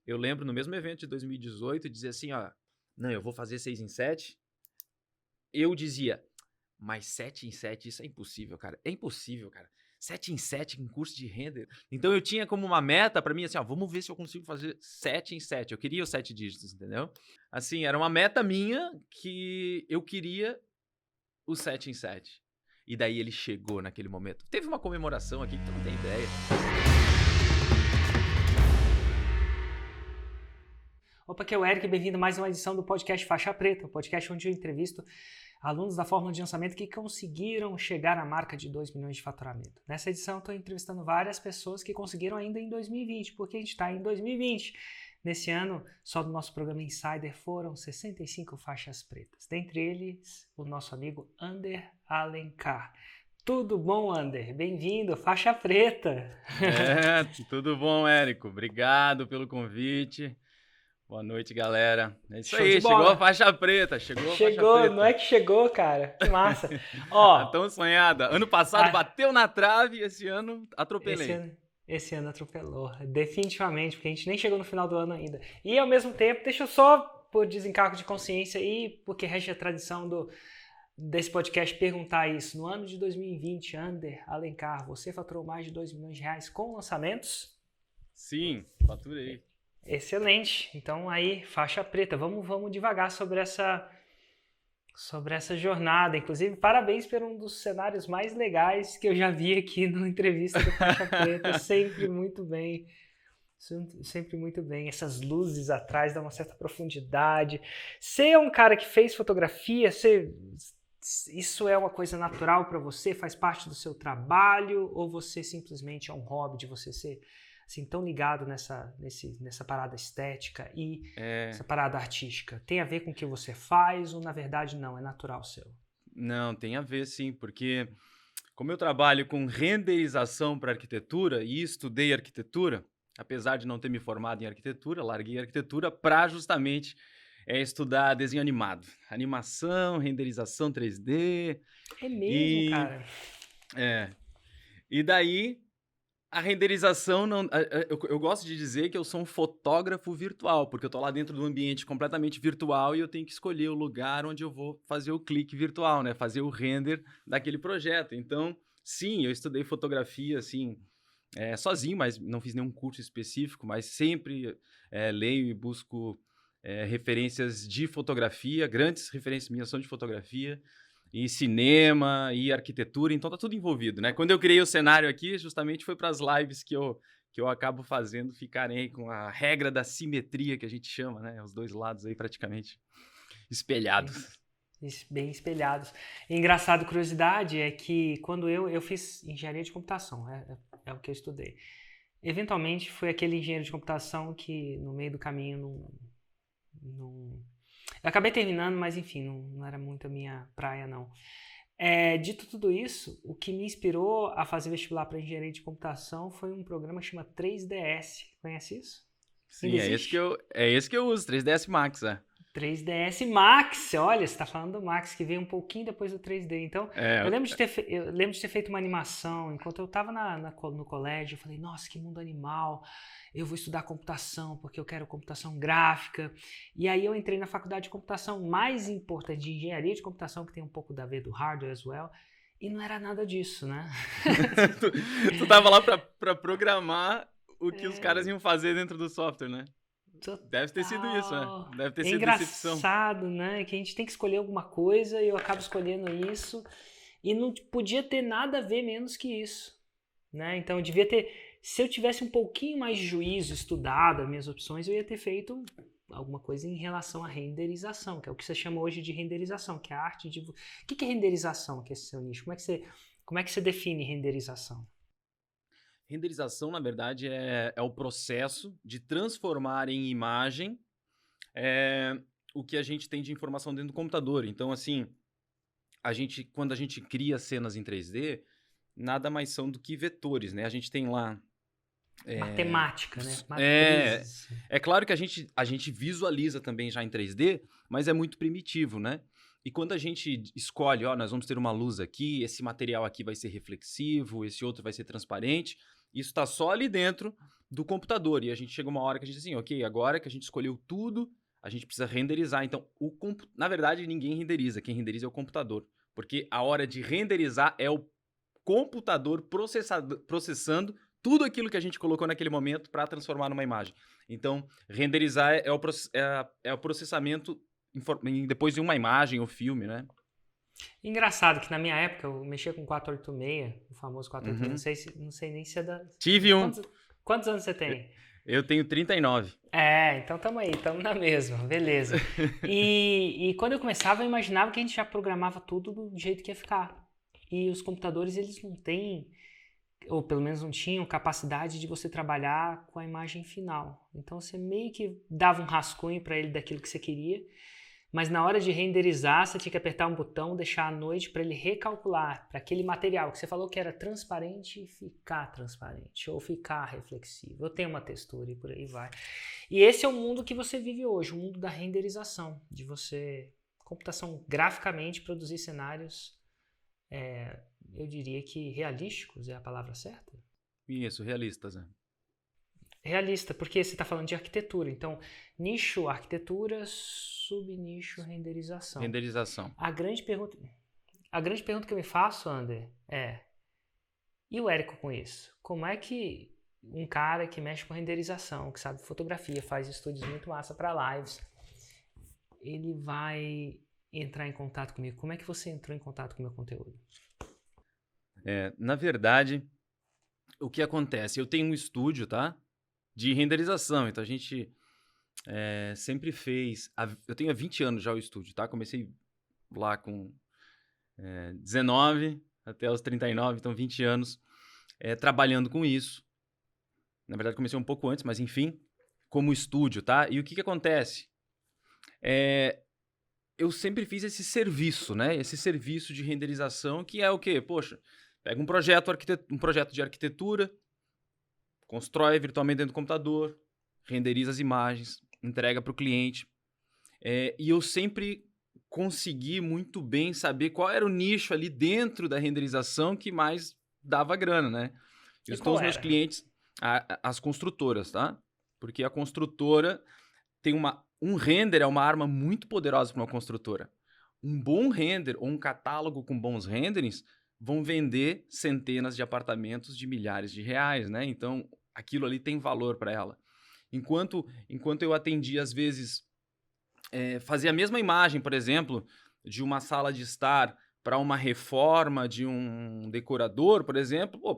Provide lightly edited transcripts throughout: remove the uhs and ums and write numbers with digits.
eu lembro no mesmo evento de 2018, dizer assim, ó, não, eu vou fazer 6 em 7. Eu dizia, mas 7 em 7, isso é impossível, cara. É impossível, cara. 7 em 7 em curso de render. Então eu tinha como uma meta pra mim assim, ó, vamos ver se eu consigo fazer 7 em 7. Eu queria os 7 dígitos, entendeu? Assim, era uma meta minha que eu queria os 7 em 7. E daí ele chegou naquele momento. Teve uma comemoração aqui que tu não tem ideia. Opa, aqui é o Eric, bem-vindo a mais uma edição do podcast Faixa Preta, o podcast onde eu entrevisto alunos da Fórmula de Lançamento que conseguiram chegar à marca de 2 milhões de faturamento. Nessa edição eu estou entrevistando várias pessoas que conseguiram ainda em 2020, porque a gente está em 2020. Nesse ano, só do nosso programa Insider foram 65 faixas pretas. Dentre eles, o nosso amigo Ander Alencar. Tudo bom, Ander? Bem-vindo, faixa preta! Tudo bom, Érico? Obrigado pelo convite. Boa noite, galera. É isso Show aí, de chegou a bola. faixa preta, chegou a faixa Chegou, não preta. é que chegou, cara. Que massa. A Ó, tão sonhada. Ano passado bateu na trave, esse ano atropelei. esse ano atropelou, definitivamente, porque a gente nem chegou no final do ano ainda. E ao mesmo tempo, deixa eu só, por desencargo de consciência e porque resta a tradição desse podcast perguntar isso. No ano de 2020, Ander Alencar, você faturou mais de 2 milhões de reais com lançamentos? Sim, faturei. Excelente. Então aí, faixa preta. Vamos devagar sobre essa jornada. Inclusive, parabéns por um dos cenários mais legais que eu já vi aqui na entrevista do Faixa Preta. Sempre muito bem. Sempre muito bem. Essas luzes atrás dão uma certa profundidade. Você é um cara que fez fotografia? Isso é uma coisa natural para você? Faz parte do seu trabalho? Ou você simplesmente é um hobby de você ser assim, tão ligado nessa parada estética e essa parada artística? Tem a ver com o que você faz ou, na verdade, não? É natural seu? Não, tem a ver sim, porque como eu trabalho com renderização para arquitetura e estudei arquitetura, apesar de não ter me formado em arquitetura, larguei a arquitetura para justamente estudar desenho animado. Animação, renderização 3D. É mesmo, E, cara? e daí a renderização não. Eu gosto de dizer que eu sou um fotógrafo virtual, porque eu tô lá dentro de um ambiente completamente virtual e eu tenho que escolher o lugar onde eu vou fazer o clique virtual, né? Fazer o render daquele projeto. Então, sim, eu estudei fotografia, assim, sozinho, mas não fiz nenhum curso específico, mas sempre leio e busco referências de fotografia, grandes referências minhas são de fotografia. E cinema, e arquitetura, então tá tudo envolvido, né? Quando eu criei o cenário aqui, justamente foi para as lives que eu acabo fazendo ficarem aí com a regra da simetria que a gente chama, né? Os dois lados aí praticamente espelhados. Bem espelhados. Engraçado, curiosidade, é que quando eu fiz engenharia de computação, é o que eu estudei. Eventualmente foi aquele engenheiro de computação que no meio do caminho não... Eu acabei terminando, mas enfim, não era muito a minha praia, não. Dito tudo isso, o que me inspirou a fazer vestibular para engenharia de computação foi um programa que chama 3DS. Conhece isso? Sim, é esse que eu uso, 3ds Max, 3DS Max, olha, você está falando do Max, que veio um pouquinho depois do 3D. Então, eu lembro de ter feito uma animação, enquanto eu estava no colégio, eu falei, nossa, que mundo animal, eu vou estudar computação, porque eu quero computação gráfica. E aí eu entrei na faculdade de computação mais importante, de engenharia de computação, que tem um pouco a ver do hardware as well, e não era nada disso, né? tu tava lá para programar o que os caras iam fazer dentro do software, né? Total. Deve ter sido isso, né? Deve ter sido decepção. Engraçado, né? Que a gente tem que escolher alguma coisa e eu acabo escolhendo isso e não podia ter nada a ver menos que isso, né? Então eu devia ter, se eu tivesse um pouquinho mais de juízo, estudado as minhas opções, eu ia ter feito alguma coisa em relação à renderização, que é o que você chama hoje de renderização, que é a arte de... O que é renderização, que é esse seu nicho? Como é que você define renderização? Renderização, na verdade, é o processo de transformar em imagem o que a gente tem de informação dentro do computador. Então, assim, quando a gente cria cenas em 3D, nada mais são do que vetores, né? A gente tem lá... Matemática, né? Matrizes. É claro que a gente visualiza também já em 3D, mas é muito primitivo, né? E quando a gente escolhe, nós vamos ter uma luz aqui, esse material aqui vai ser reflexivo, esse outro vai ser transparente, Isso está só ali dentro do computador. E a gente chega uma hora que a gente diz assim, ok, agora que a gente escolheu tudo, a gente precisa renderizar. Então, na verdade, ninguém renderiza. Quem renderiza é o computador. Porque a hora de renderizar é o computador processando tudo aquilo que a gente colocou naquele momento para transformar numa imagem. Então, renderizar é o processamento depois de uma imagem ou filme, né? Engraçado que na minha época eu mexia com 486, o famoso 486, Uhum. não sei nem se é da... Tive um. Quantos anos você tem? Eu tenho 39. Então tamo aí, tamo na mesma, beleza. E quando eu começava, eu imaginava que a gente já programava tudo do jeito que ia ficar. E os computadores, eles não têm, ou pelo menos não tinham, capacidade de você trabalhar com a imagem final. Então você meio que dava um rascunho para ele daquilo que você queria, mas na hora de renderizar, você tinha que apertar um botão, deixar à noite para ele recalcular, para aquele material que você falou que era transparente ficar transparente, ou ficar reflexivo, ou ter uma textura e por aí vai. E esse é o mundo que você vive hoje, o mundo da renderização, de você, computação graficamente, produzir cenários, eu diria que realísticos é a palavra certa? Isso, realistas, né? Realista, porque você está falando de arquitetura. Então, nicho, arquitetura, subnicho, renderização. Renderização. A grande pergunta que eu me faço, Ander, e o Érico com isso? Como é que um cara que mexe com renderização, que sabe fotografia, faz estúdios muito massa para lives, ele vai entrar em contato comigo? Como é que você entrou em contato com o meu conteúdo? Na verdade, o que acontece? Eu tenho um estúdio, tá? De renderização. Então, a gente sempre fez... Eu tenho há 20 anos já o estúdio, tá? Comecei lá com 19 até os 39, então 20 anos trabalhando com isso. Na verdade, comecei um pouco antes, mas enfim, como estúdio, tá? E o que acontece? Eu sempre fiz esse serviço, né? Esse serviço de renderização, que é o quê? Poxa, pega um projeto de arquitetura, constrói virtualmente dentro do computador, renderiza as imagens, entrega para o cliente. E eu sempre consegui muito bem saber qual era o nicho ali dentro da renderização que mais dava grana, né? E Os qual meus era? clientes, as construtoras, tá? Porque a construtora tem um render é uma arma muito poderosa para uma construtora. Um bom render ou um catálogo com bons renderings vão vender centenas de apartamentos de milhares de reais, né? Então, aquilo ali tem valor para ela. Enquanto eu atendi, às vezes, fazia a mesma imagem, por exemplo, de uma sala de estar para uma reforma de um decorador, por exemplo,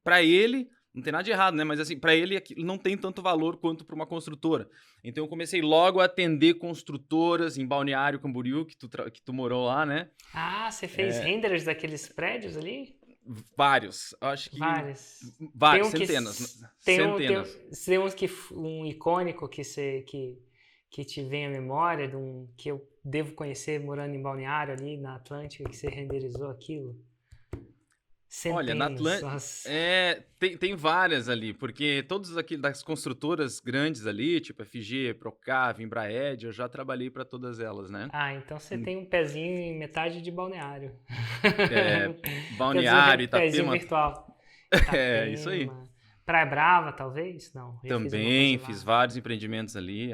para ele, não tem nada de errado, né? Mas assim, para ele não tem tanto valor quanto para uma construtora. Então eu comecei logo a atender construtoras em Balneário Camboriú, que tu morou lá, né? Você fez renders daqueles prédios ali? Vários, acho que Vários. vários, centenas. Tem uns que um icônico que te vem à memória, que eu devo conhecer morando em Balneário ali na Atlântica, que você renderizou aquilo. Centenas. Olha, na Atlântica tem várias ali, porque todas das construtoras grandes ali, tipo FG, Procав, Embraed, eu já trabalhei para todas elas, né? Então você tem um pezinho em metade de Balneário. Balneário, pezinho Itapema. virtual. Isso aí. Praia Brava, talvez? Não. Também fiz vários empreendimentos ali.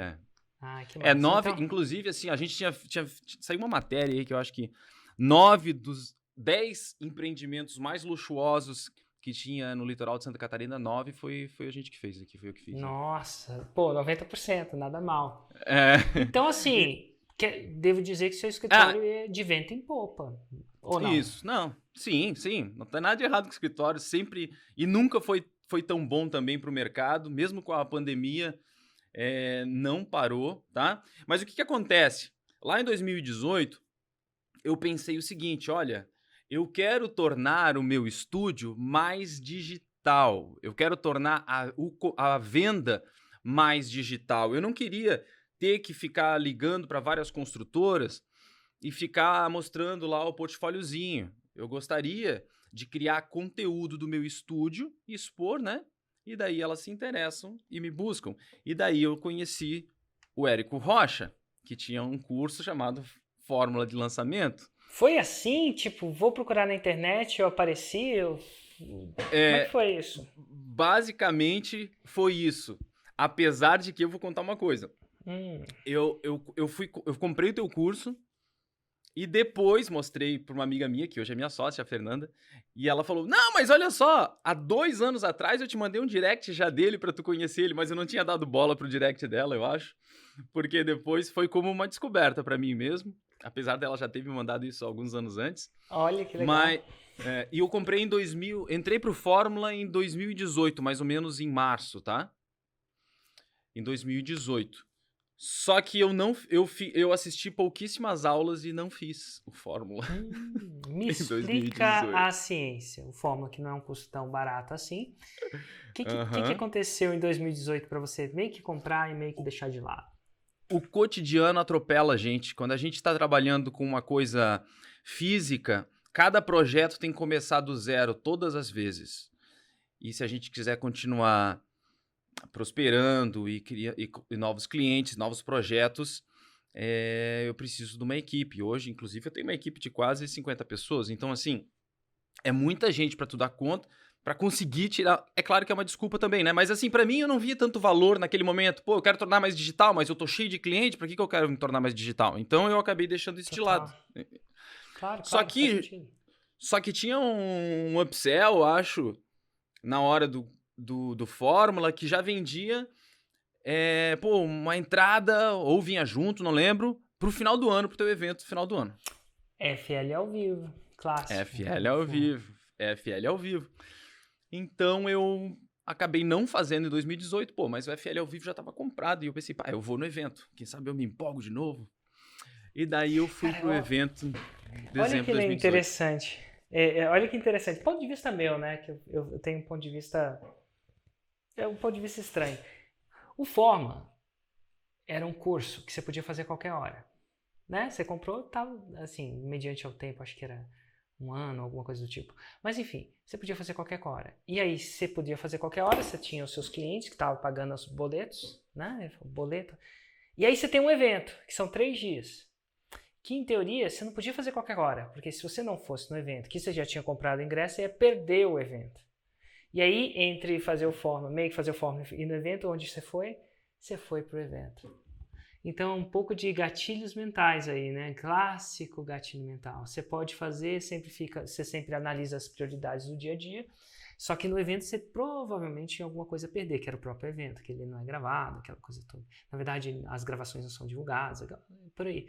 Que massa. Inclusive, assim, a gente tinha saiu uma matéria aí que eu acho que 9 dos 10 empreendimentos mais luxuosos que tinha no litoral de Santa Catarina, 9 foi a gente que fez aqui, foi eu que fiz. Nossa, 90%, nada mal. Então, assim, devo dizer que seu escritório é de vento em popa, ou não? Isso, não, sim, não tem nada de errado com o escritório, sempre, e nunca foi tão bom também para o mercado, mesmo com a pandemia, não parou, tá? Mas o que acontece? Lá em 2018, eu pensei o seguinte, olha, eu quero tornar o meu estúdio mais digital. Eu quero tornar a venda mais digital. Eu não queria ter que ficar ligando para várias construtoras e ficar mostrando lá o portfóliozinho. Eu gostaria de criar conteúdo do meu estúdio e expor, né? E daí elas se interessam e me buscam. E daí eu conheci o Érico Rocha, que tinha um curso chamado Fórmula de Lançamento. Foi assim? Tipo, vou procurar na internet, eu apareci? Como é que foi isso? basicamente foi isso. Apesar de que eu vou contar uma coisa. Eu comprei o teu curso e depois mostrei para uma amiga minha, que hoje é minha sócia, a Fernanda, e ela falou, não, mas olha só, há 2 anos atrás eu te mandei um direct já dele para tu conhecer ele, mas eu não tinha dado bola pro direct dela, eu acho, porque depois foi como uma descoberta para mim mesmo, apesar dela já ter me mandado isso alguns anos antes. Olha que legal. Mas, e eu comprei entrei pro Fórmula em 2018, mais ou menos em março, tá? Em 2018. Só que eu assisti pouquíssimas aulas e não fiz o Fórmula. Me explica a ciência. O Fórmula, que não é um curso tão barato assim. O que aconteceu em 2018 para você meio que comprar e meio que deixar de lado? O cotidiano atropela a gente. Quando a gente está trabalhando com uma coisa física, cada projeto tem que começar do zero todas as vezes. E se a gente quiser continuar prosperando e novos clientes, novos projetos, eu preciso de uma equipe. Hoje, inclusive, eu tenho uma equipe de quase 50 pessoas. Então, assim, é muita gente para tu dar conta, para conseguir tirar... É claro que é uma desculpa também, né? Mas, assim, para mim, eu não via tanto valor naquele momento. Pô, eu quero tornar mais digital, mas eu tô cheio de cliente, para que eu quero me tornar mais digital? Então, eu acabei deixando isso de lado. Claro, Só que tinha um upsell, eu acho, na hora do Fórmula, que já vendia uma entrada, ou vinha junto, não lembro, pro final do ano, pro teu evento final do ano. FL ao vivo, clássico. FL ao vivo, FL ao vivo. Então eu acabei não fazendo em 2018, mas o FL ao vivo já estava comprado, e eu pensei, eu vou no evento, quem sabe eu me empolgo de novo. E daí eu fui pro evento em dezembro de 2018. Interessante. Olha que interessante. Ponto de vista meu, né? Que eu tenho um ponto de vista... É um ponto de vista estranho. O Fórmula era um curso que você podia fazer a qualquer hora. Né? Você comprou, tava, assim, mediante ao tempo, acho que era 1 ano, alguma coisa do tipo. Mas enfim, você podia fazer a qualquer hora. E aí, você podia fazer a qualquer hora, você tinha os seus clientes que estavam pagando os boletos, né? O boleto. E aí você tem um evento, que são 3 dias. Que em teoria você não podia fazer a qualquer hora, porque se você não fosse no evento, que você já tinha comprado o ingresso, você ia perder o evento. E aí, entre fazer o Fórmula, meio que fazer o Fórmula e no evento onde você foi pro evento. Então, um pouco de gatilhos mentais aí, né? Clássico gatilho mental. Você pode fazer, você sempre analisa as prioridades do dia a dia, só que no evento você provavelmente tinha alguma coisa a perder, que era o próprio evento, que ele não é gravado, aquela coisa toda. Na verdade, as gravações não são divulgadas, por aí.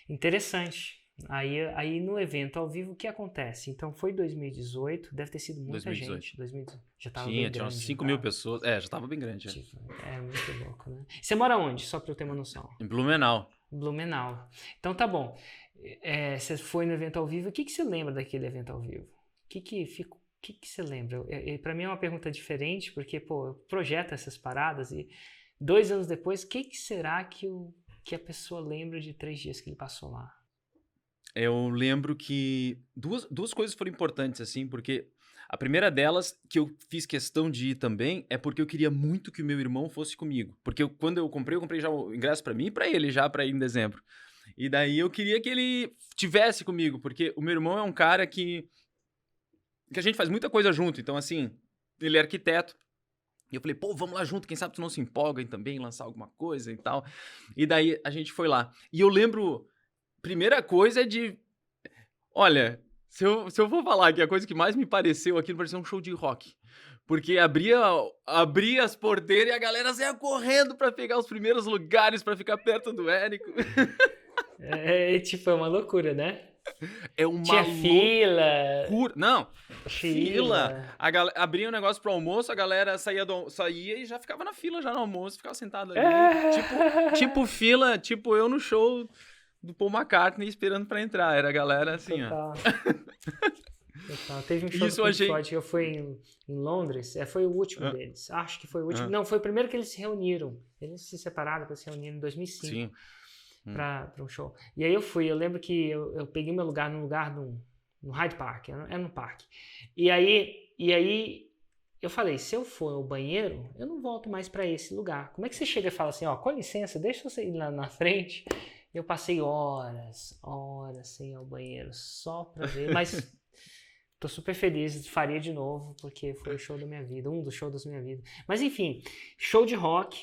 Interessante. Aí no evento ao vivo, o que acontece? Então foi 2018, deve ter sido muita 2018. Gente. 2018. Já estava bem grande. Tinha umas 5 mil pessoas. Já estava bem grande. É muito louco, né? Você mora onde? Só para eu ter uma noção. Em Blumenau. Blumenau. Então tá bom. Você foi no evento ao vivo. O que você lembra daquele evento ao vivo? O que você lembra? Para mim é uma pergunta diferente, porque, eu projeto essas paradas e 2 anos depois, o que será que a pessoa lembra de 3 dias que ele passou lá? Eu lembro que duas coisas foram importantes, assim, porque a primeira delas, que eu fiz questão de ir também, é porque eu queria muito que o meu irmão fosse comigo. Porque quando eu comprei já o ingresso pra mim e pra ele, já pra ir em dezembro. E daí eu queria que ele tivesse comigo, porque o meu irmão é um cara que a gente faz muita coisa junto. Então, assim, ele é arquiteto. E eu falei, vamos lá junto, quem sabe tu não se empolga em também lançar alguma coisa e tal. E daí a gente foi lá. E eu lembro... Primeira coisa é de... Olha, se eu for falar que a coisa que mais me pareceu aqui, parecia um show de rock. Porque abria as porteiras e a galera saia correndo pra pegar os primeiros lugares pra ficar perto do Érico. É uma loucura, né? É uma Tinha fila. Não, fila. Abria um negócio pro almoço, a galera saía e já ficava na fila já no almoço, ficava sentado ali. Tipo fila, tipo eu no show... do Paul McCartney esperando pra entrar. Era a galera assim, Total. Teve um show do Pink Floyd que eu fui em Londres. Foi o último deles. Acho que foi o último. Não, foi o primeiro que eles se reuniram. Eles se separaram para se reunir em 2005. Sim. Pra um show. E aí eu fui. Eu lembro que eu peguei meu lugar no Hyde Park. Era no parque. E aí eu falei, se eu for ao banheiro, eu não volto mais pra esse lugar. Como é que você chega e fala assim, com licença, deixa você ir lá na frente... Eu passei horas sem ir ao banheiro, só pra ver, mas Tô super feliz, faria de novo, porque foi o show da minha vida, um dos shows da minha vida. Mas enfim, show de rock,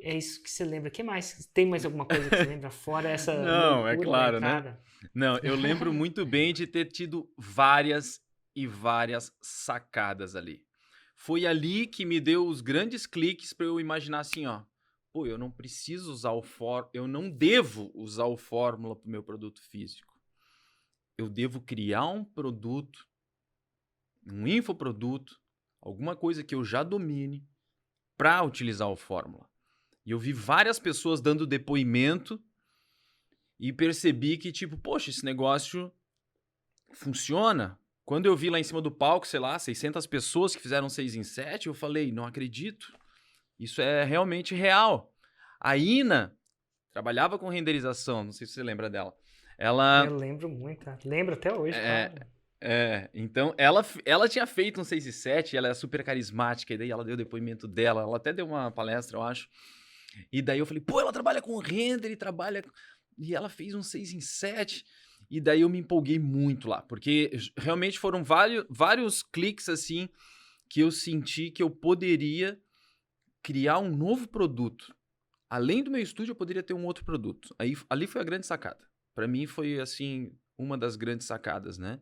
é isso que você lembra. O que mais? Tem mais alguma coisa que você lembra fora essa Não, é loucura da claro, né? entrada? Não, eu lembro muito bem de ter tido várias e várias sacadas ali. Foi ali que me deu os grandes cliques para eu imaginar assim, ó. Pô, eu não preciso usar eu não devo usar o Fórmula para o meu produto físico. Eu devo criar um produto, um infoproduto, alguma coisa que eu já domine para utilizar o Fórmula. E eu vi várias pessoas dando depoimento e percebi que, tipo, poxa, esse negócio funciona. Quando eu vi lá em cima do palco, sei lá, 600 pessoas que fizeram 6 em 7, eu falei, não acredito. Isso é realmente real. A Ina trabalhava com renderização, não sei se você lembra dela. Ela... Eu lembro muito, lembro até hoje, claro. Então ela tinha feito um 6 e 7, ela é super carismática, e daí ela deu o depoimento dela, ela até deu uma palestra, eu acho. E daí eu falei, pô, ela trabalha com render e ela fez um 6 em 7. E daí eu me empolguei muito lá, porque realmente foram vários cliques assim que eu senti que eu poderia criar um novo produto. Além do meu estúdio, eu poderia ter um outro produto. Ali foi a grande sacada. Para mim foi assim uma das grandes sacadas, né?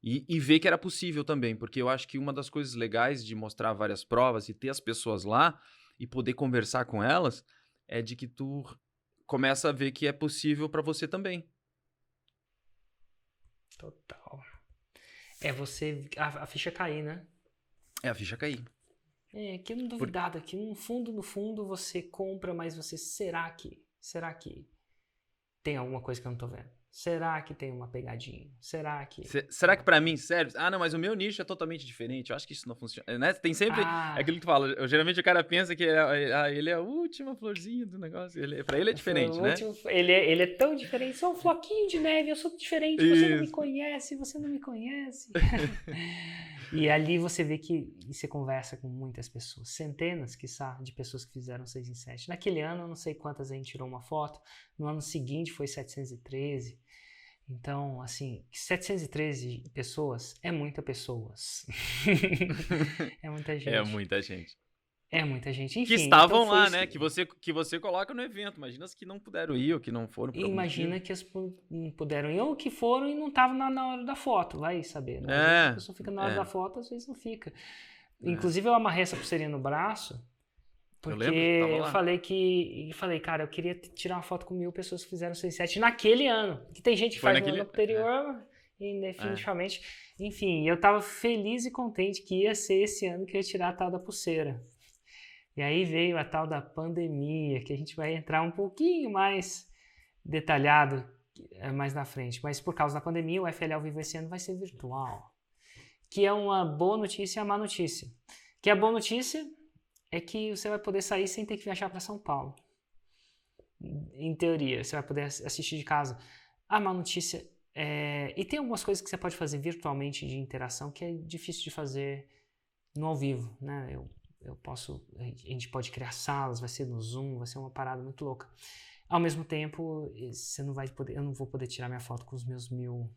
E ver que era possível também, porque eu acho que uma das coisas legais de mostrar várias provas e ter as pessoas lá e poder conversar com elas é de que tu começa a ver que é possível para você também. Total. É você, a ficha cair, né? É a ficha cair. É, que eu não duvidado, que no fundo você compra, mas você, será que tem alguma coisa que eu não tô vendo? Será que tem uma pegadinha? Será que... Será que pra mim serve? Ah, não, mas o meu nicho é totalmente diferente. Eu acho que isso não funciona. Né? Tem sempre aquilo que tu fala. Geralmente o cara pensa que ele é a última florzinha do negócio. Pra ele é diferente, né? Ele é tão diferente. Sou um floquinho de neve, eu sou diferente. Você não me conhece, você não me conhece. E ali você vê que você conversa com muitas pessoas. Centenas, quiçá, de pessoas que fizeram 6 em 7. Naquele ano, eu não sei quantas a gente tirou uma foto. No ano seguinte foi 713. Então, assim, 713 pessoas é muita pessoas. É muita gente. É muita gente. É muita gente. Enfim, que estavam então lá, né? Que você coloca no evento. Imagina as que não puderam ir ou que não foram. Imagina que as não puderam ir ou que foram e não estavam na hora da foto. Vai saber, né? Às vezes a pessoa fica na hora da foto, às vezes não fica. Inclusive, eu amarrei essa pulseirinha no braço. Porque eu falei, cara, eu queria tirar uma foto com 1000 pessoas que fizeram 6 7 naquele ano. Que tem gente que faz no ano anterior, definitivamente. Enfim, eu tava feliz e contente que ia ser esse ano que eu ia tirar a tal da pulseira. E aí veio a tal da pandemia, que a gente vai entrar um pouquinho mais detalhado mais na frente. Mas por causa da pandemia, o FL ao vivo esse ano vai ser virtual. Que é uma boa notícia e uma má notícia. Que a boa notícia é que você vai poder sair sem ter que viajar para São Paulo. Em teoria, você vai poder assistir de casa. A má notícia é... E tem algumas coisas que você pode fazer virtualmente de interação que é difícil de fazer no ao vivo, né? A gente pode criar salas, vai ser no Zoom, vai ser uma parada muito louca. Ao mesmo tempo, eu não vou poder tirar minha foto com os meus 1000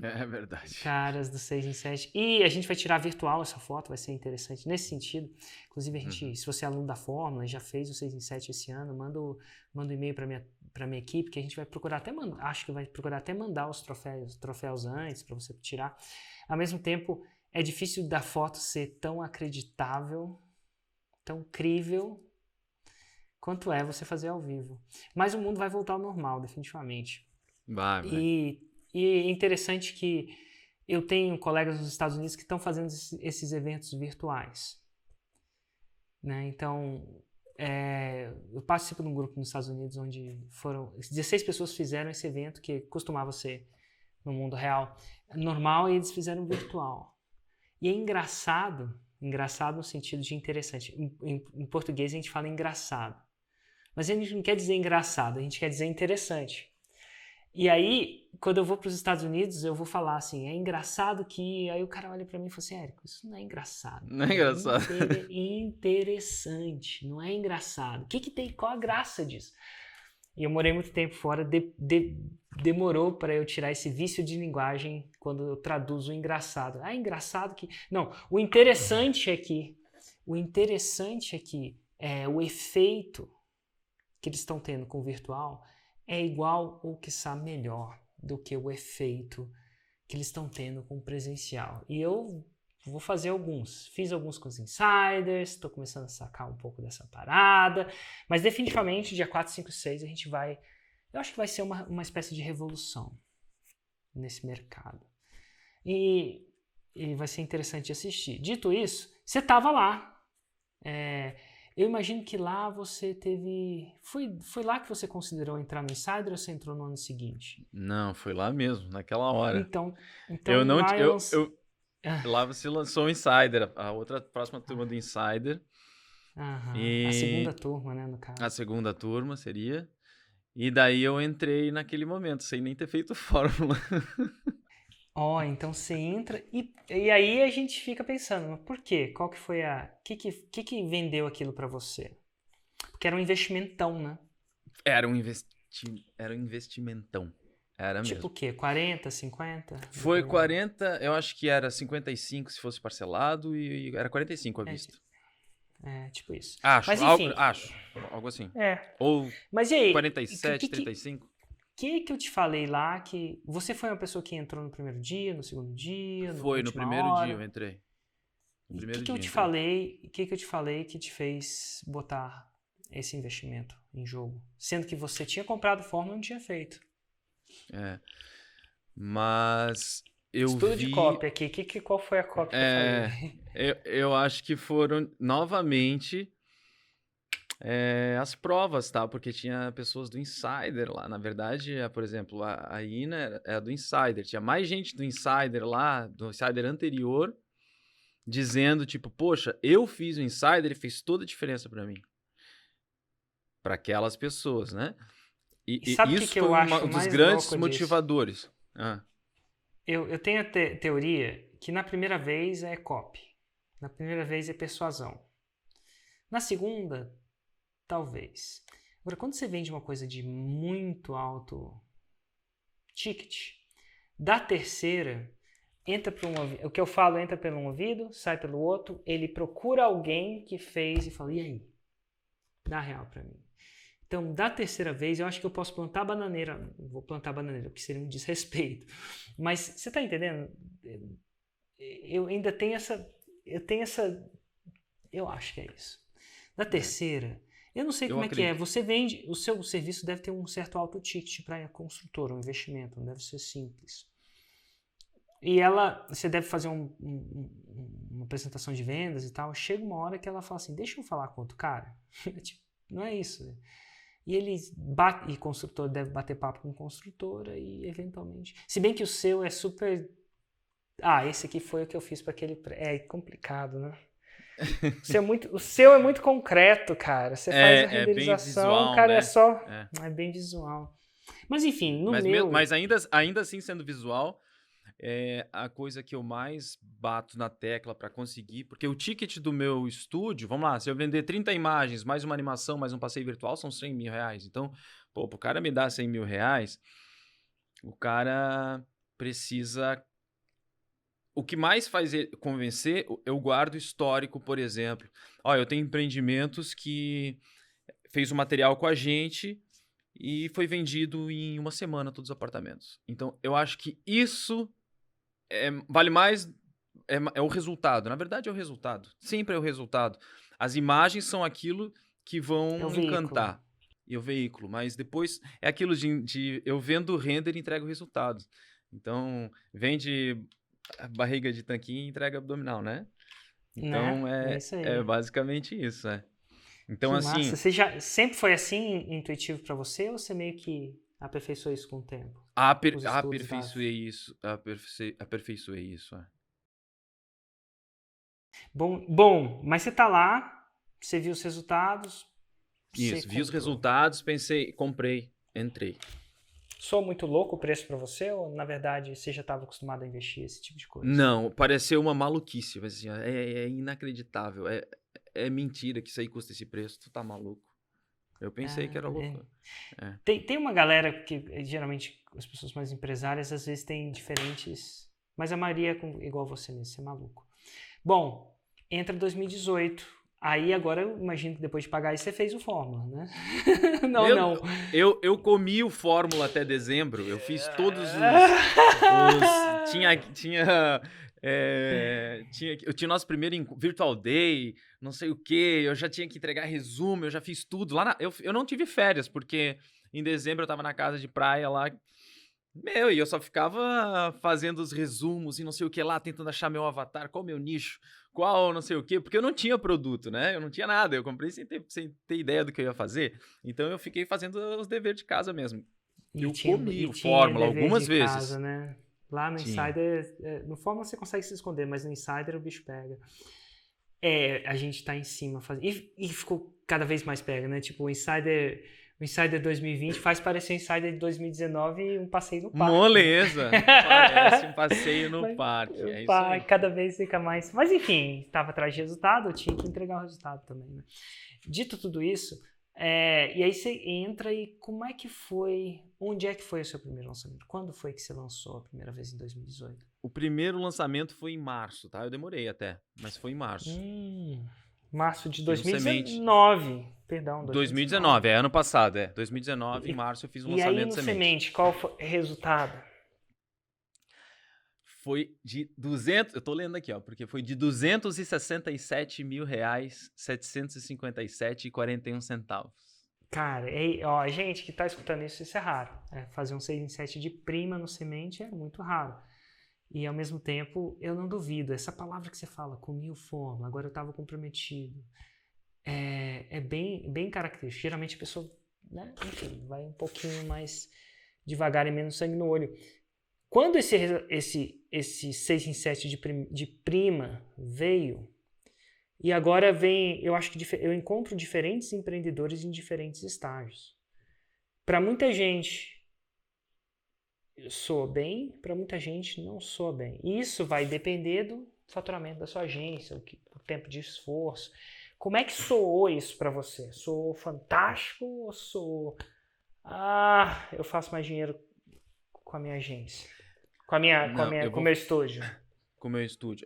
É verdade. caras do 6 em 7. E a gente vai tirar virtual essa foto, vai ser interessante nesse sentido. Inclusive, a gente, se você é aluno da Fórmula, já fez o 6 em 7 esse ano, manda um e-mail para minha equipe, que a gente vai procurar até mandar os troféus antes para você tirar. Ao mesmo tempo, é difícil da foto ser tão acreditável, tão crível, quanto é você fazer ao vivo. Mas o mundo vai voltar ao normal, definitivamente. Vai. E é interessante que eu tenho colegas nos Estados Unidos que estão fazendo esses eventos virtuais. Né? Então, eu participo de um grupo nos Estados Unidos onde 16 pessoas fizeram esse evento que costumava ser no mundo real normal e eles fizeram virtual. E é engraçado no sentido de interessante. Em português a gente fala engraçado. Mas a gente não quer dizer engraçado, a gente quer dizer interessante. E aí, quando eu vou para os Estados Unidos, eu vou falar assim, é engraçado que... Aí o cara olha para mim e fala assim, Érico, isso não é engraçado. Não é engraçado. Interessante, não é engraçado. O que tem? Qual a graça disso? E eu morei muito tempo fora, demorou para eu tirar esse vício de linguagem quando eu traduzo o engraçado. Ah, engraçado que... Não, o interessante é que o efeito que eles estão tendo com o virtual é igual ou quiçá melhor do que o efeito que eles estão tendo com o presencial. E eu vou fazer fiz alguns com os insiders, estou começando a sacar um pouco dessa parada, mas definitivamente dia 4, 5 e 6 a gente vai, eu acho que vai ser uma espécie de revolução nesse mercado. E vai ser interessante de assistir. Dito isso, você estava lá. Eu imagino que lá você teve... Foi lá que você considerou entrar no Insider ou você entrou no ano seguinte? Não, foi lá mesmo, naquela hora. Então Eu não... lá Lá você lançou o Insider, a próxima turma do Insider. A segunda turma, né, no caso. A segunda turma seria. E daí eu entrei naquele momento, sem nem ter feito fórmula. Então você entra e aí a gente fica pensando, mas por quê? Qual que foi que vendeu aquilo para você? Porque era um investimentão, né? Era um investimentão. Era tipo mesmo. o quê? 40, 50? Foi 40, eu acho que era 55 se fosse parcelado e era 45 à vista. Tipo isso. Acho, mas, enfim, algo assim. Ou mas e aí, 47, 35. O que eu te falei lá que... Você foi uma pessoa que entrou no primeiro dia, no segundo dia, Foi, no primeiro dia eu entrei. O que eu te falei que te fez botar esse investimento em jogo? Sendo que você tinha comprado fórmula e não tinha feito. Mas eu Estudo vi... de cópia aqui. Qual foi a cópia que eu falei? Eu acho que foram novamente... as provas, tá? Porque tinha pessoas do Insider lá. Na verdade, por exemplo, a Ina é do Insider. Tinha mais gente do Insider lá, do Insider anterior, dizendo, tipo, poxa, eu fiz o Insider e fez toda a diferença pra mim. Pra aquelas pessoas, né? E sabe isso que eu foi acho um dos mais grandes louco motivadores. Eu tenho a teoria que na primeira vez é copy. Na primeira vez é persuasão. Na segunda... Talvez. Agora, quando você vende uma coisa de muito alto ticket, da terceira, entra por o que eu falo entra pelo um ouvido, sai pelo outro, ele procura alguém que fez e fala, e aí? Dá real pra mim. Então, da terceira vez, eu acho que eu posso plantar bananeira. Não vou plantar bananeira, porque seria um desrespeito. Mas, você tá entendendo? Eu ainda tenho eu acho que é isso. Da terceira... Eu não sei como é que é. Você vende... O seu serviço deve ter um certo alto ticket para a construtora, um investimento. Não deve ser simples. E você deve fazer uma apresentação de vendas e tal. Chega uma hora que ela fala assim, deixa eu falar com outro cara. Tipo, não é isso. E eles e construtor deve bater papo com construtora e eventualmente... Se bem que o seu é super... esse aqui foi o que eu fiz para aquele... É complicado, né? O seu é muito concreto, cara. Você faz a renderização, bem visual, cara, né? É bem visual. Mas enfim, mas ainda assim sendo visual, a coisa que eu mais bato na tecla para conseguir, porque o ticket do meu estúdio, vamos lá, se eu vender 30 imagens, mais uma animação, mais um passeio virtual, são 100 mil reais. Então, pro cara me dar 100 mil reais, o cara precisa... O que mais faz ele convencer, eu guardo histórico, por exemplo. Eu tenho empreendimentos que fez o material com a gente e foi vendido em uma semana todos os apartamentos. Então, eu acho que isso vale mais, é o resultado. Na verdade, é o resultado. Sempre é o resultado. As imagens são aquilo que vão encantar. E o veículo. Mas depois é aquilo de eu vendo o render e entrego o resultado. Então, vende... a barriga de tanquinho e entrega abdominal, né? Então, isso aí. é basicamente isso, Então, que assim... massa. Você já sempre foi assim, intuitivo para você, ou você meio que aperfeiçoou isso com o tempo? Aperfeiçoei isso. Aperfeiçoei isso, Bom, mas você tá lá, você viu os resultados... Isso, vi os resultados, pensei, comprei, entrei. Sou muito louco o preço para você ou, na verdade, você já estava acostumado a investir esse tipo de coisa? Não, pareceu uma maluquice, mas assim, é inacreditável. É mentira que isso aí custa esse preço, tu tá maluco. Eu pensei que era loucura. Tem uma galera que, geralmente, as pessoas mais empresárias, às vezes tem diferentes... Mas a maioria é igual você mesmo, você é maluco. Bom, entra 2018. Aí agora eu imagino que depois de pagar isso, você fez o Fórmula, né? Não. Eu comi o Fórmula até dezembro. Eu fiz todos eu tinha nosso primeiro Virtual Day, não sei o quê. Eu já tinha que entregar resumo, eu já fiz tudo. Eu não tive férias, porque em dezembro eu tava na casa de praia lá. E eu só ficava fazendo os resumos e não sei o que lá, tentando achar meu avatar, qual o meu nicho, qual não sei o que, porque eu não tinha produto, né? Eu não tinha nada, eu comprei sem ter ideia do que eu ia fazer. Então eu fiquei fazendo os deveres de casa mesmo. Eu comi o Fórmula algumas vezes. Casa, né? Lá no Insider, no Fórmula você consegue se esconder, mas no Insider o bicho pega. A gente tá em cima fazendo. E ficou cada vez mais pega, né? Tipo, o Insider 2020 faz parecer o Insider de 2019 um passeio no parque. Moleza! Parece um passeio no parque. É isso aí. Cada vez fica mais. Mas enfim, estava atrás de resultado, eu tinha que entregar o resultado também, né? Dito tudo isso, e aí você entra e como é que foi? Onde é que foi o seu primeiro lançamento? Quando foi que você lançou a primeira vez em 2018? O primeiro lançamento foi em março, tá? Eu demorei até, mas foi em março. Março de 2019. Perdão, 2019, ano passado, 2019, em março eu fiz um lançamento de semente. E aí no semente, qual foi o resultado? Foi de 200, eu tô lendo aqui, ó, porque foi de R$267 mil, 757,41 centavos. Cara, gente que tá escutando isso é raro. Fazer um 6 em 7 de prima no semente é muito raro. E ao mesmo tempo, eu não duvido. Essa palavra que você fala, comi o Fórmula, agora eu estava comprometido. É bem característico. Geralmente a pessoa, né, enfim, vai um pouquinho mais devagar e menos sangue no olho. Quando esse 6 em 7 de prima veio, e agora vem, eu acho que eu encontro diferentes empreendedores em diferentes estágios. Para muita gente soa bem, para muita gente não soa bem. E isso vai depender do faturamento da sua agência, o tempo de esforço. Como é que soou isso para você? Soou fantástico ou soou... eu faço mais dinheiro com a minha agência? Com o meu estúdio? Com o meu estúdio.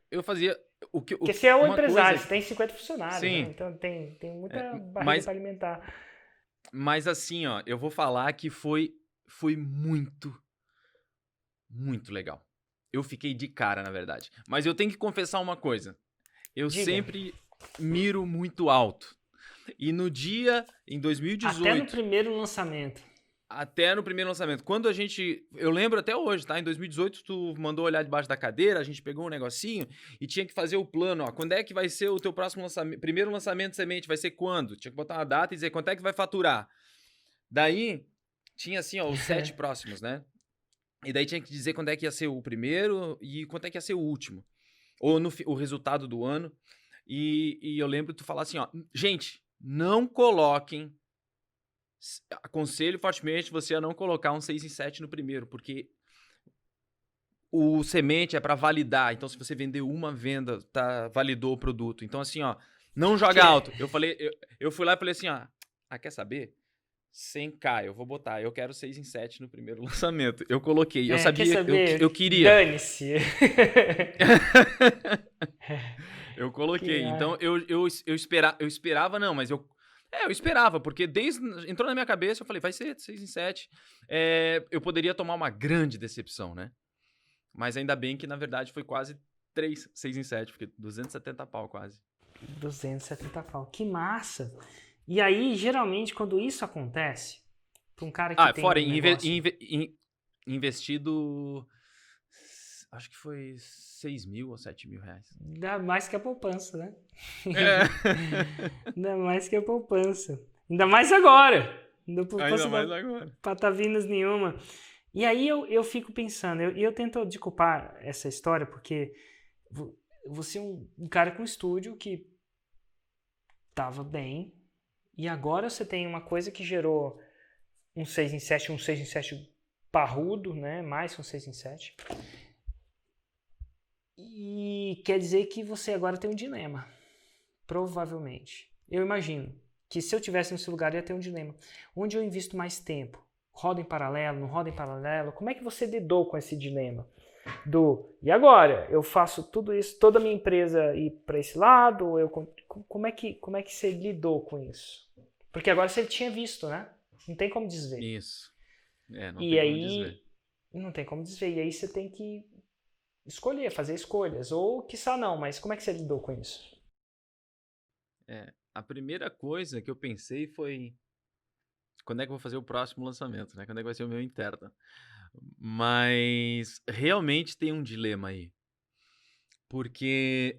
Eu fazia... Porque você é um empresário, você tem 50 funcionários, sim. Né? Então tem muita barriga para alimentar. Mas assim, ó, eu vou falar que foi muito, muito legal. Eu fiquei de cara, na verdade. Mas eu tenho que confessar uma coisa. Eu sempre miro muito alto. E no dia, em 2018... Até no primeiro lançamento. Quando eu lembro até hoje, tá? Em 2018, tu mandou olhar debaixo da cadeira, a gente pegou um negocinho e tinha que fazer o plano, ó. Quando é que vai ser o teu próximo lançamento? Primeiro lançamento de semente vai ser quando? Tinha que botar uma data e dizer quanto é que vai faturar. Daí, tinha assim, ó, os 7 próximos, né? E daí tinha que dizer quando é que ia ser o primeiro e quanto é que ia ser o último. Ou o resultado do ano. E eu lembro tu falar assim, ó, gente, não coloquem... Aconselho fortemente você a não colocar um 6 em 7 no primeiro, porque o semente é para validar. Então, se você vender uma venda, validou o produto. Então, assim, ó, não joga alto. Eu fui lá e falei assim, ó, quer saber? 100k, eu vou botar. Eu quero 6 em 7 no primeiro lançamento. Eu coloquei. Eu sabia, eu queria. Dane-se. Eu coloquei. Então, eu esperava, não, mas eu esperava, porque entrou na minha cabeça, eu falei, vai ser 6 em 7. Eu poderia tomar uma grande decepção, né? Mas ainda bem que, na verdade, foi quase 6 em 7, porque 270 pau quase. 270 pau, que massa! E aí, geralmente, quando isso acontece, para um cara que tem fora, um negócio... investido, acho que foi 6 mil ou 7 mil reais. Ainda mais que a poupança, né? Ainda mais que a poupança. Ainda mais agora. Ainda mais agora. Patavinas nenhuma. E aí eu fico pensando, eu tento desculpar essa história, porque você é um cara com estúdio que tava bem, e agora você tem uma coisa que gerou um 6 em 7 parrudo, né? Mais que um 6 em 7. E quer dizer que você agora tem um dilema. Provavelmente. Eu imagino que se eu tivesse nesse lugar ia ter um dilema. Onde eu invisto mais tempo? Roda em paralelo, não roda em paralelo? Como é que você lidou com esse dilema? E agora? Eu faço tudo isso, toda a minha empresa ir para esse lado? Como é que você lidou com isso? Porque agora você tinha visto, né? Não tem como desver. Isso. Não E tem aí, como desver. não tem como desver. E aí você tem que escolher, fazer escolhas. Ou, quiçá não, mas como é que você lidou com isso? A primeira coisa que eu pensei foi quando é que eu vou fazer o próximo lançamento, né? Quando é que vai ser o meu interno? Mas realmente tem um dilema aí. Porque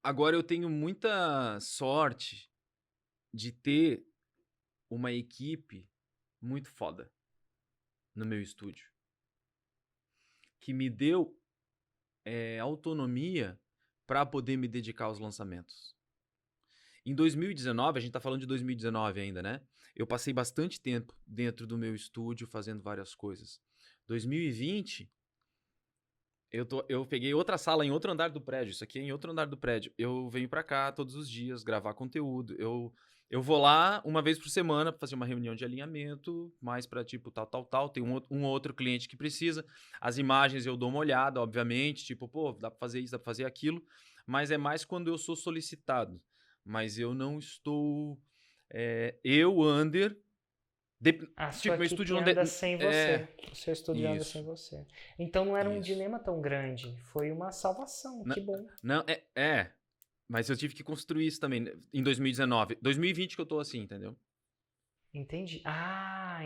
agora eu tenho muita sorte de ter uma equipe muito foda no meu estúdio, que me deu autonomia para poder me dedicar aos lançamentos. Em 2019, a gente tá falando de 2019 ainda, né? Eu passei bastante tempo dentro do meu estúdio fazendo várias coisas. 2020, eu peguei outra sala em outro andar do prédio. Isso aqui é em outro andar do prédio. Eu venho pra cá todos os dias gravar conteúdo. Eu vou lá uma vez por semana pra fazer uma reunião de alinhamento, mais pra tipo tal. Tem um outro cliente que precisa. As imagens eu dou uma olhada, obviamente. Tipo, pô, dá pra fazer isso, dá pra fazer aquilo. Mas é mais quando eu sou solicitado. Mas eu não estou. Ander. A Tipo, sua meu estúdio equipe não. anda sem você. É. O seu estúdio anda sem Isso. você. Então não era um Isso. dilema tão grande. Foi uma salvação. Não, Que bom. não, mas eu tive que construir isso também em 2019. 2020 que eu tô assim, entendeu? Entendi.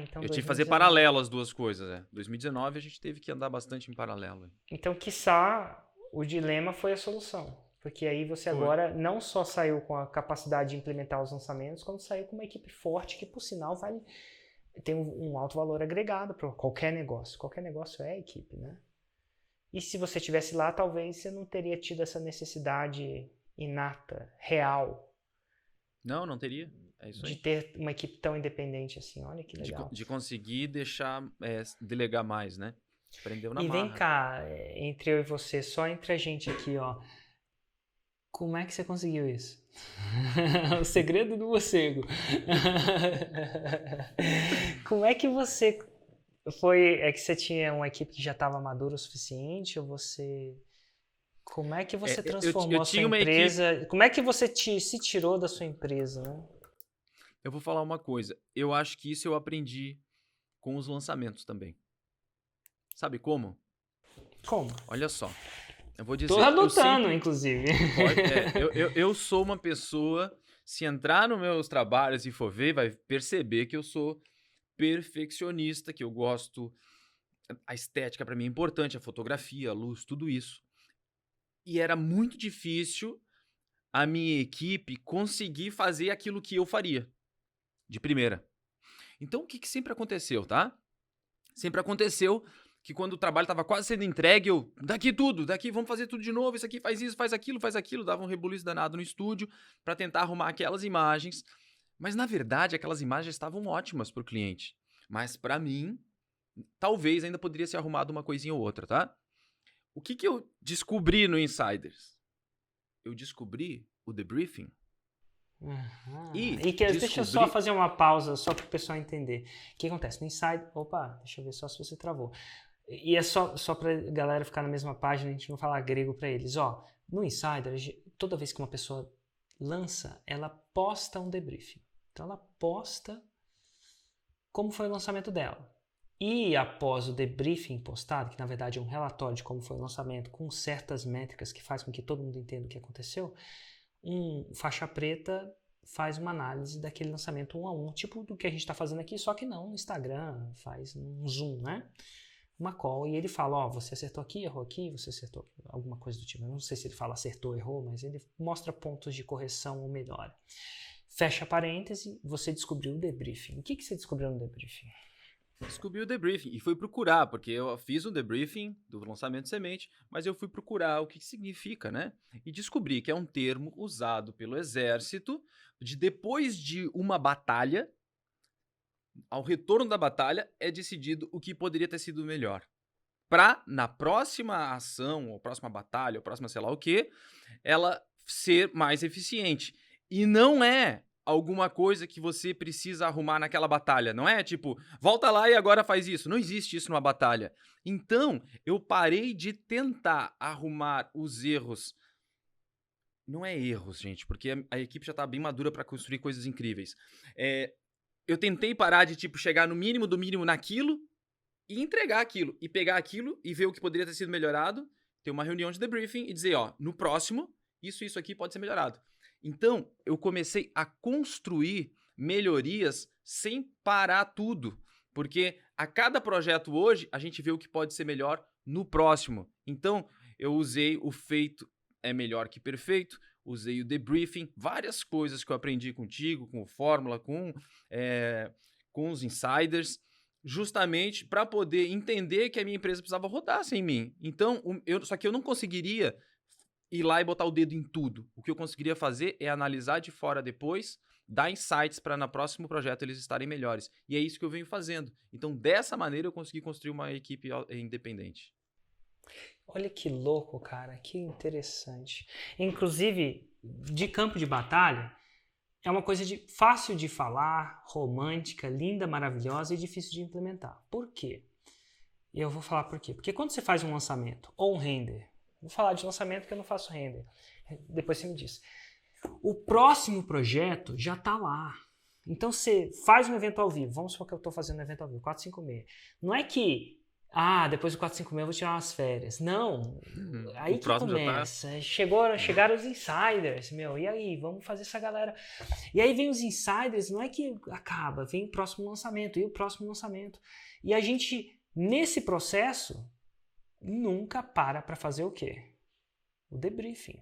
Então Eu tive que fazer 2019. paralelo as duas coisas, 2019 a gente teve que andar bastante em paralelo. Então, quiçá, o dilema foi a solução. Porque aí você Foi. agora não só saiu com a capacidade de implementar os lançamentos, como saiu com uma equipe forte que, por sinal, tem um alto valor agregado para qualquer negócio. Qualquer negócio é a equipe, né? E se você estivesse lá, talvez você não teria tido essa necessidade inata, real, Não teria. É isso de aí. ter uma equipe tão independente assim. Olha que legal. De conseguir deixar, delegar mais, né? Prendeu na E vem marra. cá, entre eu e você, só entre a gente aqui, ó. Como é que você conseguiu isso? O segredo do morcego. Como é que você foi? É que você tinha uma equipe que já estava madura o suficiente? Ou você. Como é que você transformou eu a sua tinha uma empresa? Como é que você se tirou da sua empresa, né? Eu vou falar uma coisa. Eu acho que isso eu aprendi com os lançamentos também. Sabe como? Como? Olha só. Eu vou dizer. Tô anotando, inclusive. Eu sou uma pessoa. Se entrar nos meus trabalhos e for ver, vai perceber que eu sou perfeccionista, que eu gosto. A estética para mim é importante, a fotografia, a luz, tudo isso. E era muito difícil a minha equipe conseguir fazer aquilo que eu faria de primeira. Então, o que sempre aconteceu, tá? Sempre aconteceu que quando o trabalho estava quase sendo entregue, daqui, vamos fazer tudo de novo, isso aqui, faz isso, faz aquilo, dava um rebuliço danado no estúdio para tentar arrumar aquelas imagens. Mas, na verdade, aquelas imagens estavam ótimas para o cliente. Mas, para mim, talvez ainda poderia ser arrumado uma coisinha ou outra, tá? O que eu descobri no Insiders? Eu descobri o debriefing. Deixa eu só fazer uma pausa, só para o pessoal entender. O que acontece? No Insider. Opa, deixa eu ver só se você travou. E é só para a galera ficar na mesma página, a gente não falar grego para eles. Ó, no Insider, toda vez que uma pessoa lança, ela posta um debriefing. Então ela posta como foi o lançamento dela. E após o debriefing postado, que na verdade é um relatório de como foi o lançamento, com certas métricas que faz com que todo mundo entenda o que aconteceu, um faixa preta faz uma análise daquele lançamento 1 a 1, tipo do que a gente está fazendo aqui, só que não no Instagram, faz um zoom, né? Uma call, e ele fala, ó, você acertou aqui, errou aqui, você acertou alguma coisa do tipo. Eu não sei se ele fala acertou, errou, mas ele mostra pontos de correção ou melhora. Fecha parêntese, você descobriu o debriefing. O que você descobriu no debriefing? Descobri o debriefing e fui procurar, porque eu fiz um debriefing do lançamento semente, mas eu fui procurar o que significa, né? E descobri que é um termo usado pelo exército de depois de uma batalha, ao retorno da batalha, é decidido o que poderia ter sido melhor. Pra, na próxima ação, ou próxima batalha, ou próxima sei lá o que, ela ser mais eficiente. E não é alguma coisa que você precisa arrumar naquela batalha. Não é tipo, volta lá e agora faz isso. Não existe isso numa batalha. Então, eu parei de tentar arrumar os erros. Não é erros, gente, porque a equipe já tá bem madura pra construir coisas incríveis. Eu tentei parar de, tipo, chegar no mínimo do mínimo naquilo e entregar aquilo. E pegar aquilo e ver o que poderia ter sido melhorado, ter uma reunião de debriefing e dizer, ó, no próximo, isso aqui pode ser melhorado. Então, eu comecei a construir melhorias sem parar tudo. Porque a cada projeto hoje, a gente vê o que pode ser melhor no próximo. Então, eu usei o feito é melhor que perfeito, usei o debriefing, várias coisas que eu aprendi contigo, com o Fórmula, com os insiders, justamente para poder entender que a minha empresa precisava rodar sem mim. Então, só que eu não conseguiria ir lá e botar o dedo em tudo. O que eu conseguiria fazer é analisar de fora depois, dar insights para no próximo projeto eles estarem melhores. E é isso que eu venho fazendo. Então, dessa maneira, eu consegui construir uma equipe independente. Olha que louco, cara, que interessante. Inclusive, de campo de batalha, é uma coisa fácil de falar, romântica, linda, maravilhosa e difícil de implementar. Por quê? E eu vou falar por quê. Porque quando você faz um lançamento ou um render, vou falar de lançamento porque eu não faço render, depois você me diz. O próximo projeto já está lá. Então você faz um evento ao vivo, vamos supor que eu estou fazendo um evento ao vivo, 456. Não é que depois do 456 eu vou tirar umas férias. Não. Aí que começa. Tá... Chegaram os insiders, e aí? Vamos fazer essa galera. E aí vem os insiders, não é que acaba, vem o próximo lançamento, e o próximo lançamento. E a gente, nesse processo, nunca para fazer o quê? O debriefing.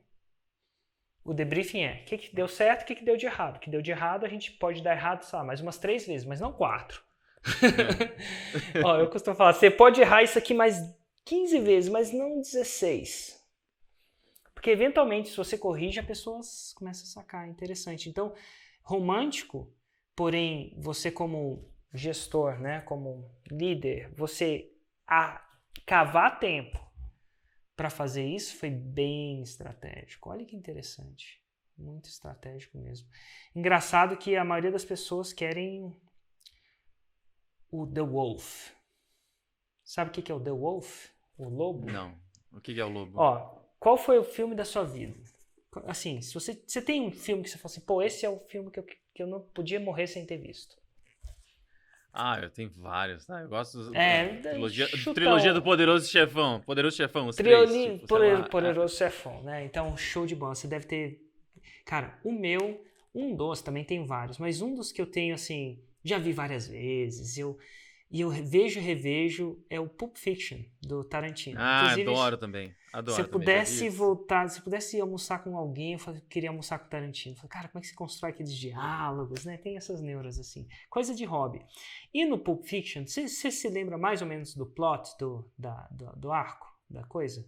O debriefing é o que deu certo, o que deu de errado. O que deu de errado, a gente pode dar errado, mais umas 3 vezes, mas não 4. Ó, eu costumo falar, você pode errar isso aqui mais 15 vezes, mas não 16. Porque eventualmente, se você corrige, a pessoa começa a sacar. Interessante. Então, romântico, porém, você como gestor, né, como líder, você cavar tempo para fazer isso foi bem estratégico. Olha que interessante. Muito estratégico mesmo. Engraçado que a maioria das pessoas querem o The Wolf. Sabe o que é o The Wolf? O lobo? Não. O que é o lobo? Ó, qual foi o filme da sua vida? Assim, se você tem um filme que você fala assim, pô, esse é o filme que eu não podia morrer sem ter visto. Eu tenho vários, né? Eu gosto da trilogia do Poderoso Chefão. Poderoso Chefão, os três. Tipo, Poderoso Chefão, né? Então, show de bola. Você deve ter... Cara, um dos, também tem vários, mas um dos que eu tenho, assim... Já vi várias vezes, e eu vejo e revejo, é o Pulp Fiction, do Tarantino. Inclusive, adoro também. Se eu pudesse voltar, se eu pudesse ir almoçar com alguém, eu queria almoçar com o Tarantino. Eu falei, cara, como é que se constrói aqueles diálogos, né? Tem essas neuras assim. Coisa de hobby. E no Pulp Fiction, você se lembra mais ou menos do plot do arco, da coisa?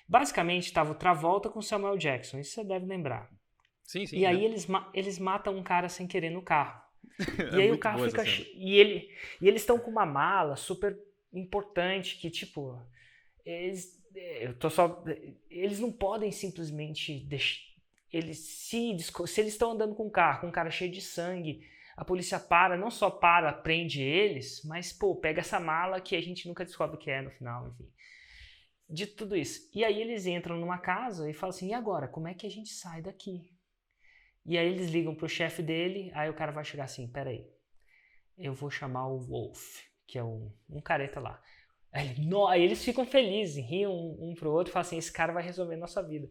Basicamente, estava o Travolta com Samuel Jackson, isso você deve lembrar. Sim. E aí eles matam um cara sem querer no carro. E aí o carro fica... E eles estão com uma mala super importante que, tipo... Eles não podem simplesmente deixar... Se eles estão andando com um cara cheio de sangue, a polícia não só prende eles, mas, pega essa mala que a gente nunca descobre o que é no final, enfim. De tudo isso. E aí eles entram numa casa e falam assim, e agora? Como é que a gente sai daqui? E aí eles ligam pro chefe dele, aí o cara vai chegar assim, peraí, eu vou chamar o Wolf, que é um careta lá. Aí eles ficam felizes, riam um pro outro e falam assim, esse cara vai resolver a nossa vida.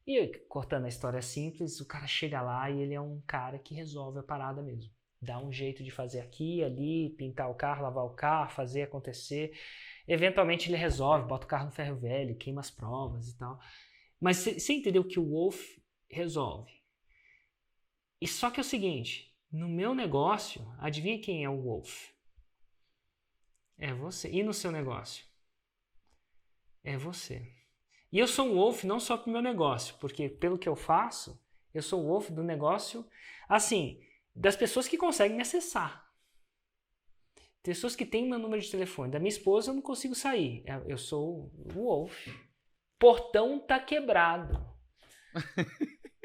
E cortando a história simples, o cara chega lá e ele é um cara que resolve a parada mesmo. Dá um jeito de fazer aqui, ali, pintar o carro, lavar o carro, fazer acontecer. Eventualmente ele resolve, bota o carro no ferro velho, queima as provas e tal. Mas você entendeu que o Wolf resolve. E só que é o seguinte, no meu negócio, adivinha quem é o Wolf? É você. E no seu negócio? É você. E eu sou um Wolf não só pro meu negócio, porque pelo que eu faço, eu sou o Wolf do negócio, assim, das pessoas que conseguem me acessar. Pessoas que têm meu número de telefone. Da minha esposa eu não consigo sair. Eu sou o Wolf. Portão tá quebrado.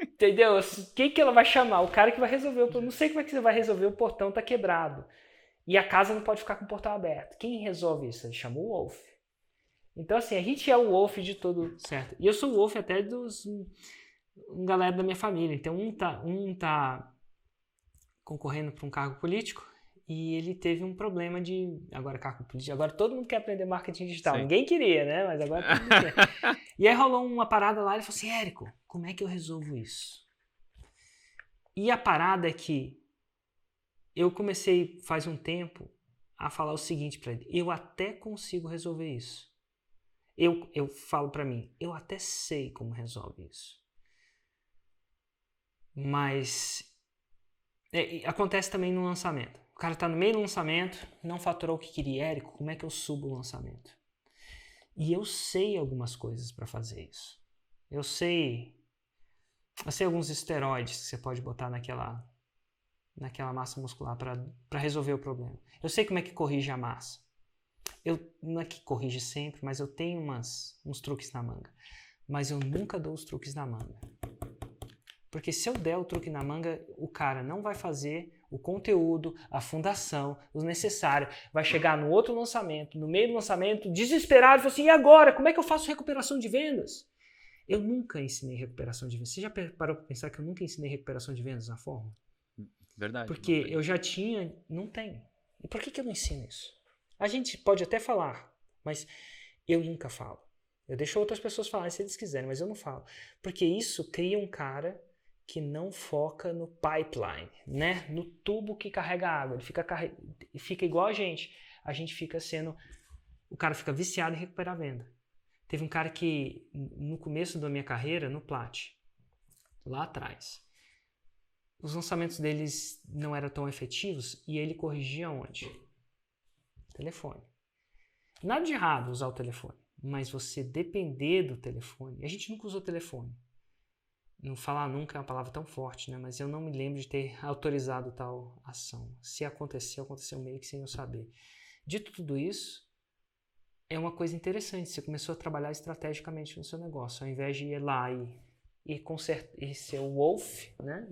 Entendeu? Quem que ela vai chamar? O cara que vai resolver o problema. Não sei como é que você vai resolver, o portão tá quebrado. E a casa não pode ficar com o portão aberto. Quem resolve isso? Ele chama o Wolf. Então, assim, a gente é o Wolf de todo certo. E eu sou o Wolf até dos galera da minha família. Então, um tá concorrendo para um cargo político e ele teve um problema de... Agora, cargo político. Agora todo mundo quer aprender marketing digital. Sim. Ninguém queria, né? Mas agora todo mundo quer. E aí rolou uma parada lá e ele falou assim, Érico, como é que eu resolvo isso? E a parada é que eu comecei faz um tempo a falar o seguinte para ele, eu até consigo resolver isso. Eu falo para mim, eu até sei como resolve isso. Mas acontece também no lançamento. O cara tá no meio do lançamento, não faturou o que queria. Érico, como é que eu subo o lançamento? E eu sei algumas coisas para fazer isso. Eu sei alguns esteroides que você pode botar naquela massa muscular para resolver o problema. Eu sei como é que corrige a massa. Não é que corrige sempre, mas eu tenho uns truques na manga. Mas eu nunca dou os truques na manga. Porque se eu der o truque na manga, o cara não vai fazer o conteúdo, a fundação, o necessário. Vai chegar no outro lançamento, no meio do lançamento, desesperado, e falar assim, e agora? Como é que eu faço recuperação de vendas? Eu nunca ensinei recuperação de vendas. Você já parou para pensar que eu nunca ensinei recuperação de vendas na Fórmula? Verdade. Porque eu já tinha, não tem. E por que eu não ensino isso? A gente pode até falar, mas eu nunca falo. Eu deixo outras pessoas falarem se eles quiserem, mas eu não falo. Porque isso cria um cara que não foca no pipeline, né? No tubo que carrega água. Ele fica igual a gente. A gente fica sendo... O cara fica viciado em recuperar a venda. Teve um cara que, no começo da minha carreira, no Plat, lá atrás, os lançamentos deles não eram tão efetivos e ele corrigia onde? Telefone. Nada de errado usar o telefone, mas você depender do telefone... A gente nunca usou telefone. Não falar nunca é uma palavra tão forte, né? Mas eu não me lembro de ter autorizado tal ação. Se aconteceu, aconteceu meio que sem eu saber. Dito tudo isso, é uma coisa interessante. Você começou a trabalhar estrategicamente no seu negócio. Ao invés de ir lá e ser o Wolf, né?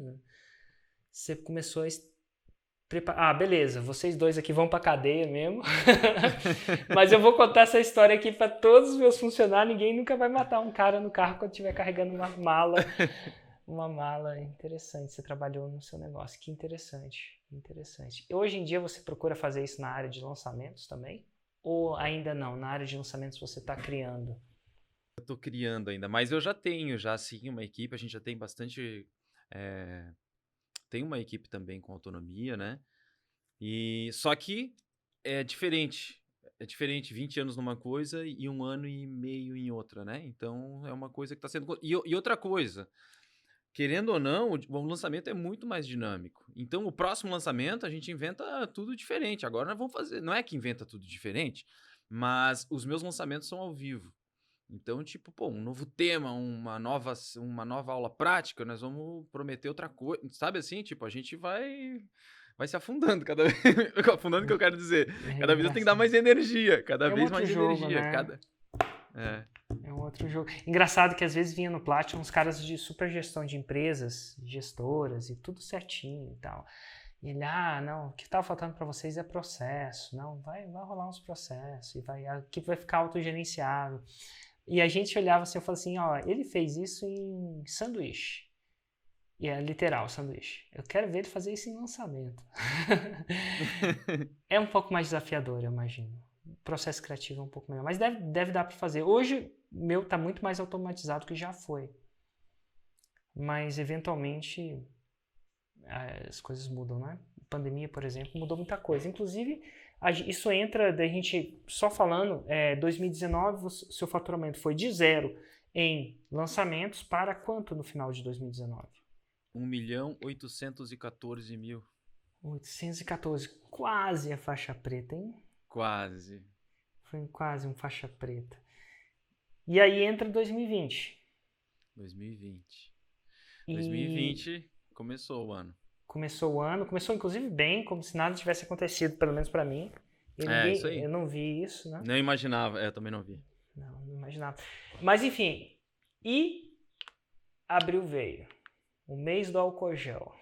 Você começou a preparar. Beleza, vocês dois aqui vão pra cadeia mesmo. Mas eu vou contar essa história aqui para todos os meus funcionários. Ninguém nunca vai matar um cara no carro quando estiver carregando uma mala. Uma mala interessante. Você trabalhou no seu negócio. Que interessante. Interessante. E hoje em dia você procura fazer isso na área de lançamentos também? Ou ainda não? Na área de lançamentos você está criando? Eu tô criando ainda, mas eu já tenho, sim, uma equipe. A gente já tem bastante... Tem uma equipe também com autonomia, né? Só que é diferente. É diferente 20 anos numa coisa e 1 ano e meio em outra, né? Então é uma coisa que está sendo... E outra coisa, querendo ou não, o lançamento é muito mais dinâmico. Então o próximo lançamento a gente inventa tudo diferente. Agora nós vamos fazer... Não é que inventa tudo diferente, mas os meus lançamentos são ao vivo. Então, tipo, um novo tema, uma nova aula prática, nós vamos prometer outra coisa, sabe assim? Tipo, a gente vai se afundando cada vez, afundando o que eu quero dizer. Cada vez eu tenho que dar mais energia, cada vez mais energia. É um outro jogo. Engraçado que às vezes vinha no Platinum uns caras de super gestão de empresas, gestoras e tudo certinho e tal. E ele, não, o que estava faltando para vocês é processo. Não, vai rolar uns processos e aqui vai ficar autogerenciável. E a gente olhava assim, eu falava assim, ele fez isso em sanduíche. E é literal, sanduíche. Eu quero ver ele fazer isso em lançamento. É um pouco mais desafiador, eu imagino. O processo criativo é um pouco melhor. Mas deve dar para fazer. Hoje, o meu está muito mais automatizado que já foi. Mas, eventualmente, as coisas mudam, né? A pandemia, por exemplo, mudou muita coisa. Inclusive... Isso entra da gente só falando, 2019 seu faturamento foi de 0 em lançamentos para quanto no final de 2019? 1.814.000. 814, quase a faixa preta, hein? Quase. Foi quase um faixa preta. E aí entra 2020. 2020 começou o ano. Começou o ano, começou inclusive bem, como se nada tivesse acontecido, pelo menos para mim. Isso aí. Eu não vi isso, né? Não imaginava, eu também não vi. Não imaginava. Mas enfim, e abril veio. O mês do álcool gel.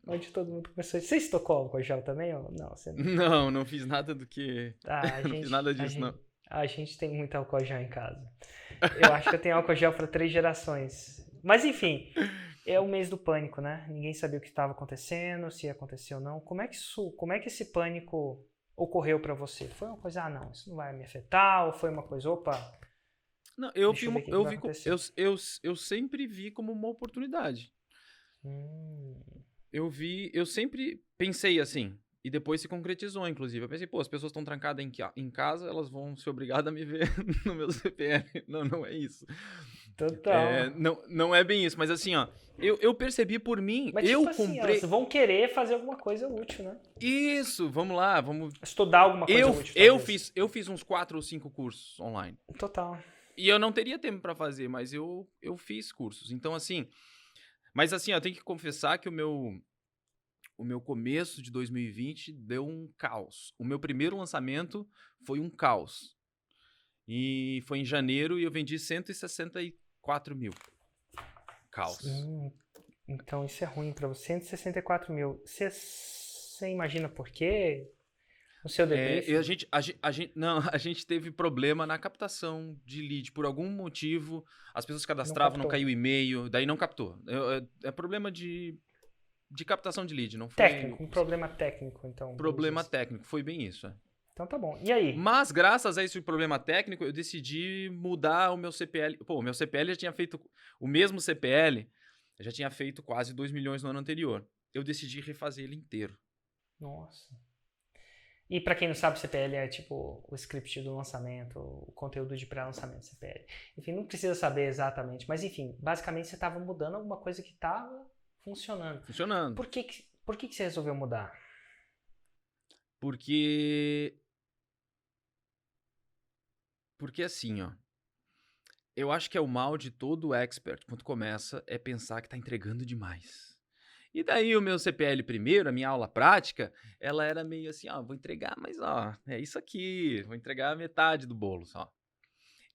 Onde todo mundo começou. Você estocou álcool gel também? Ou não, você não. Não, não fiz nada do que... Ah, não fiz nada disso, não. a gente tem muito álcool gel em casa. Eu acho que eu tenho álcool gel para 3 gerações. Mas enfim, é o mês do pânico, né? Ninguém sabia o que estava acontecendo, se ia acontecer ou não. Como é que esse pânico ocorreu para você? Foi uma coisa, não, isso não vai me afetar? Ou foi uma coisa, opa, Não, deixa eu ver o que vai acontecer. eu sempre vi como uma oportunidade. Hum, Eu sempre pensei assim, e depois se concretizou, inclusive. Eu pensei, pô, as pessoas estão trancadas em casa, elas vão ser obrigadas a me ver no meu CPL. Não, não é isso. total. Não é bem isso, mas assim, ó, eu percebi por mim, Mas tipo assim, comprei... elas vão querer fazer alguma coisa útil, né? Isso, vamos lá, vamos... Estudar alguma coisa útil, talvez. Eu fiz uns 4 ou 5 cursos online. Total. E eu não teria tempo pra fazer, mas eu fiz cursos. Então, assim... Mas assim, eu tenho que confessar que o meu começo de 2020 deu um caos. O meu primeiro lançamento foi um caos. E foi em janeiro e eu vendi 164 mil. Caos. Então isso é ruim para você. 164 mil. Você imagina por quê? O seu debrief? A gente teve problema na captação de lead. Por algum motivo, as pessoas cadastravam, não captou. caiu o e-mail, daí não captou. É problema de captação de lead, não foi... Técnico, um problema técnico, então. Problema técnico, foi bem isso. Então tá bom. E aí? Mas, graças a esse problema técnico, eu decidi mudar o meu CPL. Pô, o meu CPL já tinha feito... O mesmo CPL já tinha feito quase 2 milhões no ano anterior. Eu decidi refazer ele inteiro. Nossa. E pra quem não sabe, CPL é tipo o script do lançamento, o conteúdo de pré-lançamento do CPL. Enfim, não precisa saber exatamente, mas enfim, basicamente você estava mudando alguma coisa que estava funcionando. Funcionando. Por que você resolveu mudar? Porque assim, ó. Eu acho que é o mal de todo expert, quando começa, é pensar que tá entregando demais. E daí o meu CPL primeiro, a minha aula prática, ela era meio assim, ó, vou entregar, mas ó, é isso aqui, vou entregar metade do bolo só.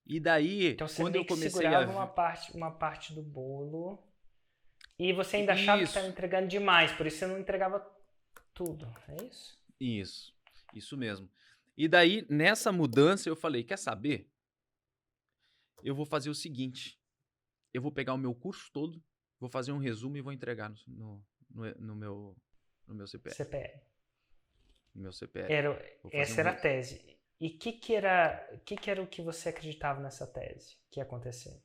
E daí, Então você quando meio eu que comecei segurava a... uma parte do bolo e você ainda achava que estava entregando demais, por isso você não entregava tudo, é isso? Isso mesmo. E daí, nessa mudança, eu falei, quer saber? Eu vou fazer o seguinte, eu vou pegar o meu curso todo, vou fazer um resumo e vou entregar no meu CPL. CPL. No meu CPL. Essa era a tese. E o que era o que você acreditava nessa tese que ia acontecer?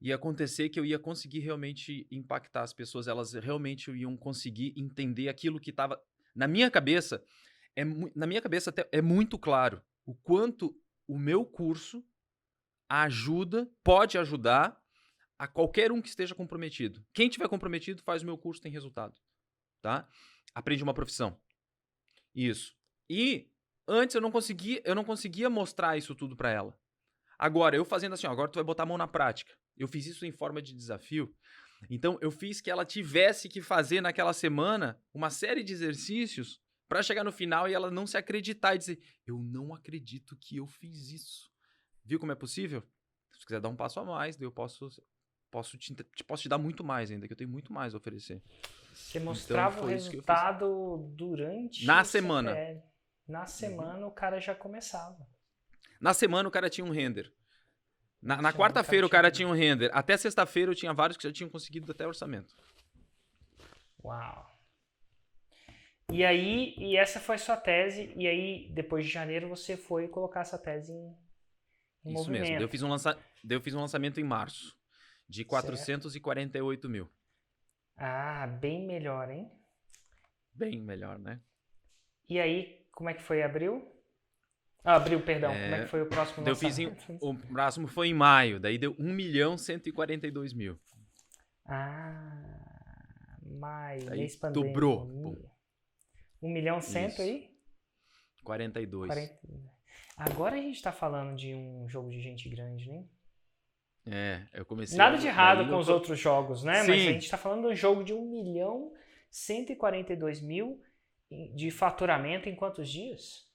Ia acontecer que eu ia conseguir realmente impactar as pessoas, elas realmente iam conseguir entender aquilo que estava... Na minha cabeça até é muito claro o quanto o meu curso pode ajudar a qualquer um que esteja comprometido. Quem estiver comprometido faz o meu curso, tem resultado. Tá? Aprende uma profissão. Isso. E antes eu não conseguia mostrar isso tudo para ela. Agora, eu fazendo assim, ó, agora tu vai botar a mão na prática. Eu fiz isso em forma de desafio. Então, eu fiz que ela tivesse que fazer naquela semana uma série de exercícios para chegar no final e ela não se acreditar e dizer, eu não acredito que eu fiz isso. Viu como é possível? Se quiser dar um passo a mais, eu posso te dar muito mais ainda, que eu tenho muito mais a oferecer. Você mostrava então, o resultado durante na semana. CPL. Na semana o cara já começava. Na semana o cara tinha um render. Na quarta-feira o cara tinha um render. Até sexta-feira eu tinha vários que já tinham conseguido até orçamento. Uau. E aí, essa foi a sua tese, e aí depois de janeiro você foi colocar essa tese em Isso movimento. mesmo. Eu fiz um lançamento em março, de 448 mil. Ah, bem melhor, hein? Bem melhor, né? E aí, como é que foi abril? Ah, abril, perdão. Como é que foi o próximo lançamento? O próximo foi em maio, daí deu 1.142.000. Ah, maio, daí mês pandêmico. dobrou. 1.100.000 aí? 42. Agora a gente tá falando de um jogo de gente grande, né? Eu comecei... Nada de errado com os outros jogos, né? Sim. Mas a gente tá falando de um jogo de 1.142.000 de faturamento em quantos dias?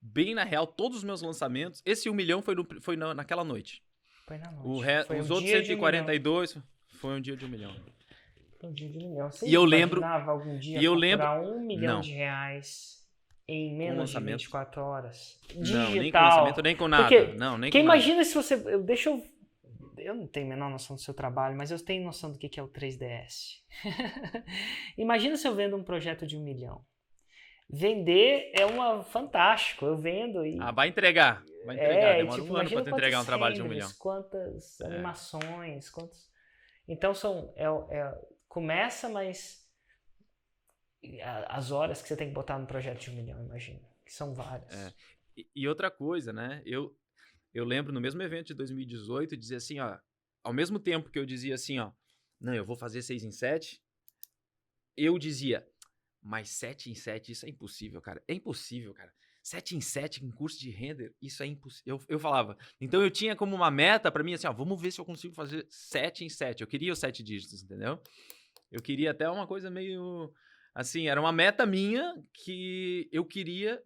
Bem na real, todos os meus lançamentos... Esse 1 milhão foi naquela noite. Foi na noite. Foi Os um outros dia de 142 foi um dia de 1 milhão. Foi um dia de 1 milhão. Você E eu lembro... imaginava algum dia E eu lembro... faturar 1 milhão Não. de reais em Com menos de lançamento. 24 horas? Não, nem com Digital. lançamento, nem com nada. Porque, Não, nem porque com nada. imagina se você... Eu não tenho a menor noção do seu trabalho, mas eu tenho noção do que é o 3DS. Imagina se eu vendo um projeto de 1 milhão. Vender é fantástico. Eu vendo e... Ah, vai entregar. Vai entregar. Demora tipo, um ano pra tu entregar um trabalho de 1 milhão. Quantas animações, quantos... Então, começa, mas as horas que você tem que botar no projeto de 1 milhão, imagina, que são várias. E outra coisa, né? Eu lembro no mesmo evento de 2018, dizer assim, ó, ao mesmo tempo que eu dizia assim, ó, não, eu vou fazer 6 em 7, eu dizia, mas 7 em 7, isso é impossível, cara. É impossível, cara. 7 em 7 em curso de render, isso é impossível. Eu falava. Então eu tinha como uma meta pra mim assim, ó, vamos ver se eu consigo fazer 7 em 7. Eu queria os 7 dígitos, entendeu? Eu queria até uma coisa meio... Assim, era uma meta minha que eu queria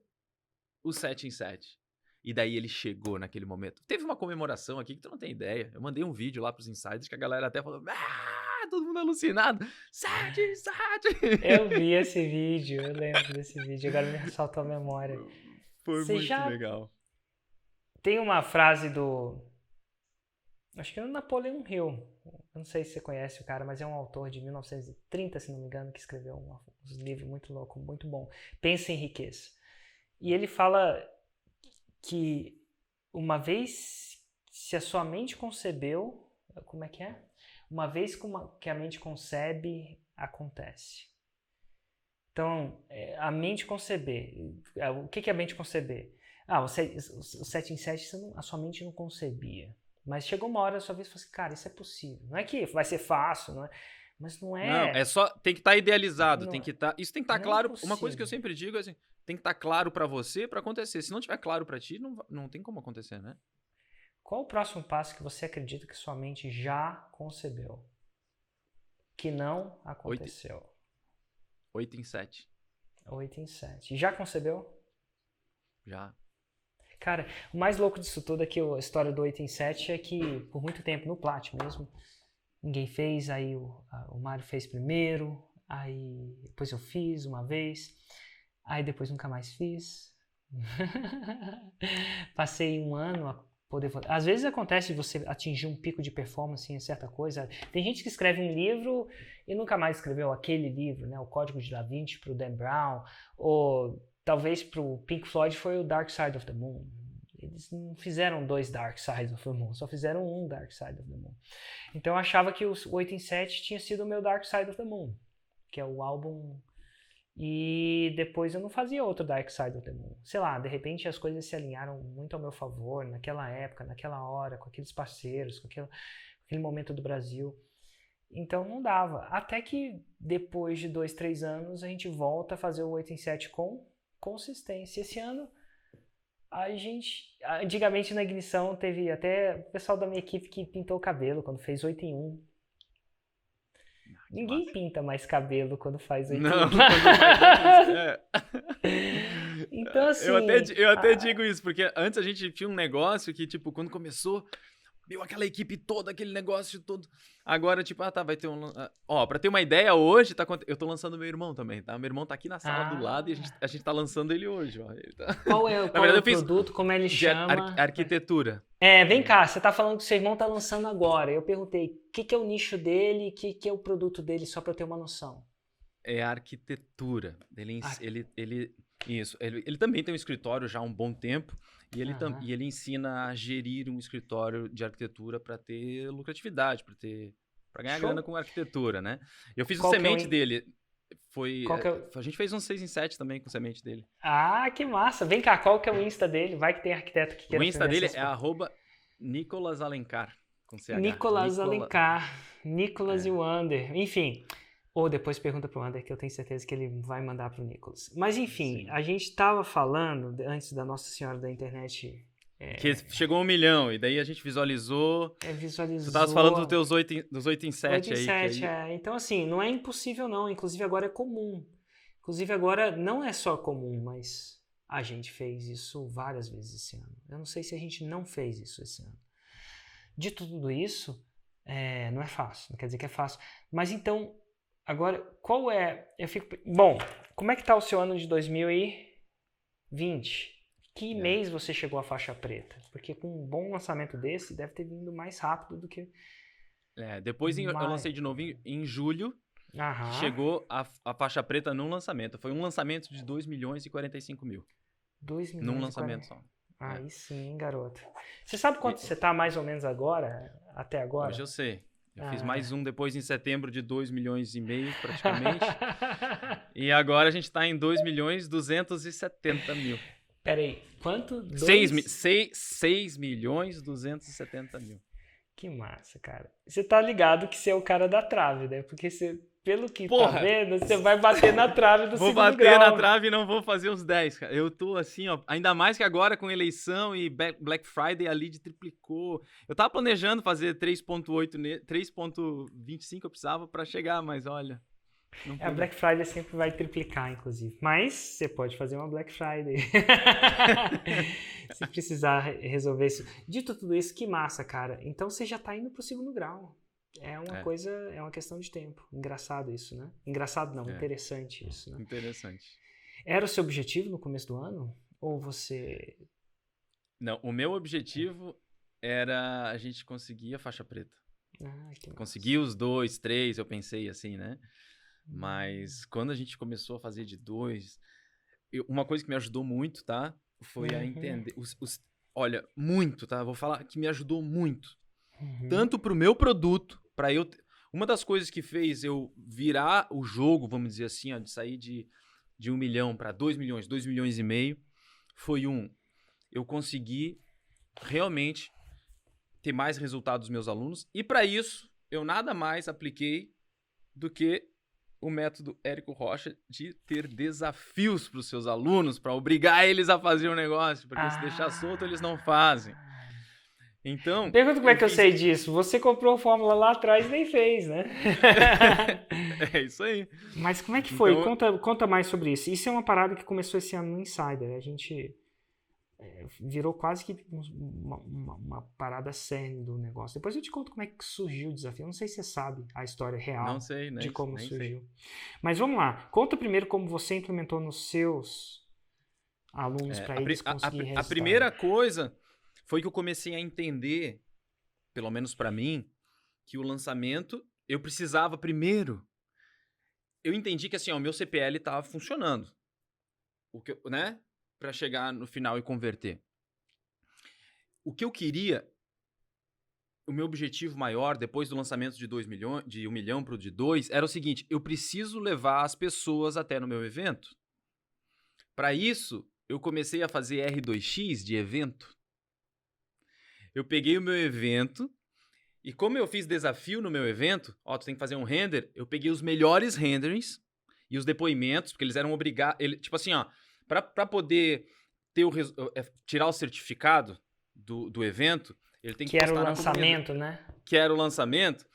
os 7 em 7. E daí ele chegou naquele momento. Teve uma comemoração aqui que tu não tem ideia. Eu mandei um vídeo lá pros insiders que a galera até falou... todo mundo alucinado. 7 em 7! Eu vi esse vídeo, eu lembro desse vídeo. Agora me ressaltou a memória. Foi muito legal. Tem uma frase do... Acho que é o Napoleon Hill. Eu não sei se você conhece o cara, mas é um autor de 1930, se não me engano, que escreveu um livro muito louco, muito bom. Pensa em Riqueza. E ele fala que uma vez se a sua mente concebeu... Como é que é? Uma vez que a mente concebe, acontece. Então, a mente conceber. O que é a mente conceber? O 7 em 7 a sua mente não concebia. Mas chegou uma hora da sua vez e falou assim, cara, isso é possível. Não é que vai ser fácil, não é? Mas não é... Não, é só... Tem que estar idealizado, Não, tem que estar... Isso tem que estar claro. Uma coisa que eu sempre digo é assim, tem que estar claro pra você pra acontecer. Se não tiver claro pra ti, não tem como acontecer, né? Qual o próximo passo que você acredita que sua mente já concebeu? Que não aconteceu? 8 em 7. 8 em 7. Já concebeu? Já. Cara, o mais louco disso tudo é que a história do 8 em 7 é que, por muito tempo, no Plat mesmo, ninguém fez, aí o Mário fez primeiro, aí depois eu fiz uma vez, aí depois nunca mais fiz. Passei um ano a poder... Às vezes acontece de você atingir um pico de performance em certa coisa. Tem gente que escreve um livro e nunca mais escreveu aquele livro, né? O Código de Da Vinci para o Dan Brown, ou talvez para o Pink Floyd foi o Dark Side of the Moon. Eles não fizeram 2 Dark Sides of the Moon, só fizeram um Dark Side of the Moon. Então eu achava que o 8 em 7 tinha sido o meu Dark Side of the Moon, que é o álbum... E depois eu não fazia outro Dark Side of the Moon. Sei lá, de repente as coisas se alinharam muito ao meu favor, naquela época, naquela hora, com aqueles parceiros, com aquele momento do Brasil. Então não dava. Até que depois de 2, 3 anos a gente volta a fazer o 8 em 7 com consistência. Esse ano antigamente na Ignição teve até o pessoal da minha equipe que pintou o cabelo quando fez 8 em 1. Ninguém pinta mais cabelo quando faz 8 em 1. Não, quando faz 8 em 7. Então assim... Eu até digo isso, porque antes a gente tinha um negócio que, tipo, quando começou... aquela equipe toda, aquele negócio todo. Agora, tipo, vai ter um... Ó, pra ter uma ideia, hoje eu tô lançando meu irmão também, tá? Meu irmão tá aqui na sala do lado e a gente tá lançando ele hoje, ó. Ele tá... Qual é o produto, como ele chama? Arquitetura. Vem cá, você tá falando que seu irmão tá lançando agora. Eu perguntei, o que é o nicho dele, o que é o produto dele, só pra eu ter uma noção. É arquitetura. Ele também tem um escritório já há um bom tempo. E ele ensina a gerir um escritório de arquitetura para ter lucratividade, para ganhar grana com arquitetura, né? Eu fiz o semente dele. A gente fez uns 6 em 7 também com o semente dele. Ah, que massa. Vem cá, qual que é o Insta dele? Vai que tem arquiteto que queira. O Insta dele é @Nicolas Alencar, com CH. Nicolas Alencar. Nicolas e o Ander. Enfim... Ou depois pergunta pro Ander, que eu tenho certeza que ele vai mandar pro Nicolas. Mas enfim, sim. A gente estava falando, antes da Nossa Senhora da Internet... Que chegou a 1 milhão, e daí a gente visualizou... Visualizou... Tu estavas falando dos 8 em 7 8 em 7, Então assim, não é impossível não, inclusive agora é comum. Inclusive agora não é só comum, mas a gente fez isso várias vezes esse ano. Eu não sei se a gente não fez isso esse ano. Dito tudo isso, não é fácil, não quer dizer que é fácil. Mas então, agora, qual é... Bom, como é que tá o seu ano de 2020? Que mês você chegou à faixa preta? Porque com um bom lançamento desse, deve ter vindo mais rápido do que... Depois eu lancei de novo em julho. Aham. Chegou a faixa preta num lançamento. Foi um lançamento de 2 milhões e 45 mil. 2 milhões Num e lançamento 40. só. Aí sim, garoto. Você sabe quanto você tá mais ou menos agora? Até agora? Hoje eu sei. Eu fiz mais um depois em setembro de 2 milhões e meio, praticamente. E agora a gente tá em 2 milhões e 270 mil. Peraí, quanto? 6 milhões e 270 mil. Que massa, cara. Você tá ligado que você é o cara da trave, né? Porque você, pelo que Porra! tá vendo, você vai bater na trave do segundo grau. Vou bater na trave e não vou fazer os 10, cara. Eu tô assim, ó, ainda mais que agora com eleição e Black Friday a lead triplicou. Eu tava planejando fazer 3.8, 3.25 eu precisava pra chegar, mas olha... A Black Friday sempre vai triplicar, inclusive. Mas você pode fazer uma Black Friday. Se precisar resolver isso. Dito tudo isso, que massa, cara. Então você já tá indo pro segundo grau. É uma coisa, é uma questão de tempo. Engraçado isso, né? Engraçado não, interessante isso, né? Interessante. Era o seu objetivo no começo do ano? Ou você... Não, o meu objetivo era a gente conseguir a faixa preta. Conseguir os 2, 3, eu pensei assim, né? Mas quando a gente começou a fazer de 2, uma coisa que me ajudou muito, tá? Foi a entender... olha, muito, tá? Vou falar que me ajudou muito. Tanto pro meu produto, pra eu... Uma das coisas que fez eu virar o jogo, vamos dizer assim, ó, de sair de 1 milhão para 2 milhões, 2 milhões e meio, foi eu consegui realmente ter mais resultados dos meus alunos. E para isso, eu nada mais apliquei do que o método Érico Rocha de ter desafios para os seus alunos, para obrigar eles a fazer um negócio, porque se deixar solto, eles não fazem. Então... Pergunta como é que eu sei disso. Você comprou a fórmula lá atrás e nem fez, né? É isso aí. Mas como é que foi? Então... Conta mais sobre isso. Isso é uma parada que começou esse ano no Insider. A gente virou quase que uma parada séria do negócio. Depois eu te conto como é que surgiu o desafio. Eu não sei se você sabe a história real não sei, de como surgiu. Sei. Mas vamos lá. Conta primeiro como você implementou nos seus alunos para eles conseguirem resultado. A primeira coisa foi que eu comecei a entender, pelo menos para mim, que o lançamento, eu precisava primeiro... Eu entendi que assim, ó, o meu CPL estava funcionando. Né? Para chegar no final e converter. O que eu queria, o meu objetivo maior, depois do lançamento de 2 milhões, de 1 milhão para o de 2, era o seguinte, eu preciso levar as pessoas até no meu evento. Para isso, eu comecei a fazer R2X de evento. Eu peguei o meu evento e como eu fiz desafio no meu evento, ó, tu tem que fazer um render, eu peguei os melhores renderings e os depoimentos, porque eles eram obrigados, tipo assim, ó, para poder ter tirar o certificado do evento, ele tem que postar na comunidade. Que era o lançamento, né? Que era o lançamento.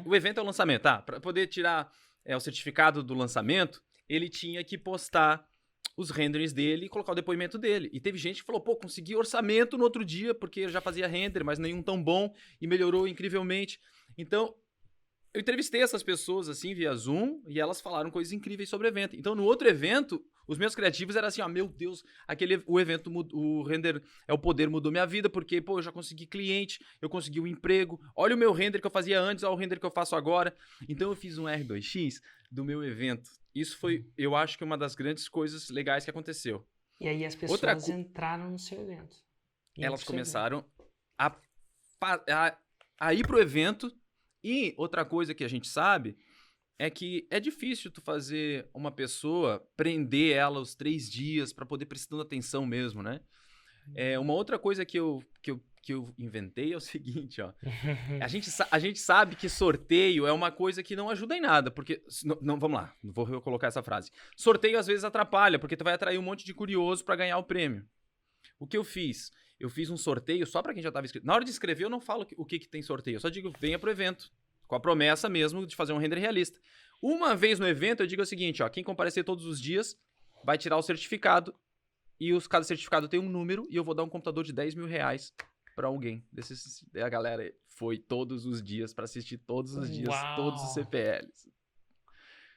O evento é o lançamento, tá? Para poder tirar o certificado do lançamento, ele tinha que postar os renderings dele e colocar o depoimento dele. E teve gente que falou, pô, consegui orçamento no outro dia, porque eu já fazia render, mas nenhum tão bom, e melhorou incrivelmente. Então, eu entrevistei essas pessoas, assim, via Zoom, e elas falaram coisas incríveis sobre o evento. Então, no outro evento, os meus criativos eram assim, ó, meu Deus, o evento, o render é o poder, mudou minha vida, porque, pô, eu já consegui cliente, eu consegui um emprego, olha o meu render que eu fazia antes, olha o render que eu faço agora. Então, eu fiz um R2X do meu evento. Isso foi, eu acho que uma das grandes coisas legais que aconteceu. E aí as pessoas entraram no seu evento. Elas começaram a ir pro evento. E outra coisa que a gente sabe é que é difícil tu fazer uma pessoa, prender ela os 3 dias para poder prestando atenção mesmo, né? Uma outra coisa que eu inventei é o seguinte, ó. A gente sabe que sorteio é uma coisa que não ajuda em nada, porque... Não, vamos lá, vou colocar essa frase. Sorteio às vezes atrapalha, porque tu vai atrair um monte de curioso para ganhar o prêmio. O que eu fiz? Eu fiz um sorteio só para quem já estava inscrito. Na hora de escrever, eu não falo o que tem sorteio. Eu só digo, venha pro evento. Com a promessa mesmo de fazer um render realista. Uma vez no evento, eu digo o seguinte, ó. Quem comparecer todos os dias vai tirar o certificado. E cada certificado tem um número. E eu vou dar um computador de 10 mil reais para alguém. A galera foi todos os dias pra assistir todos os dias, todos os Uau! CPLs.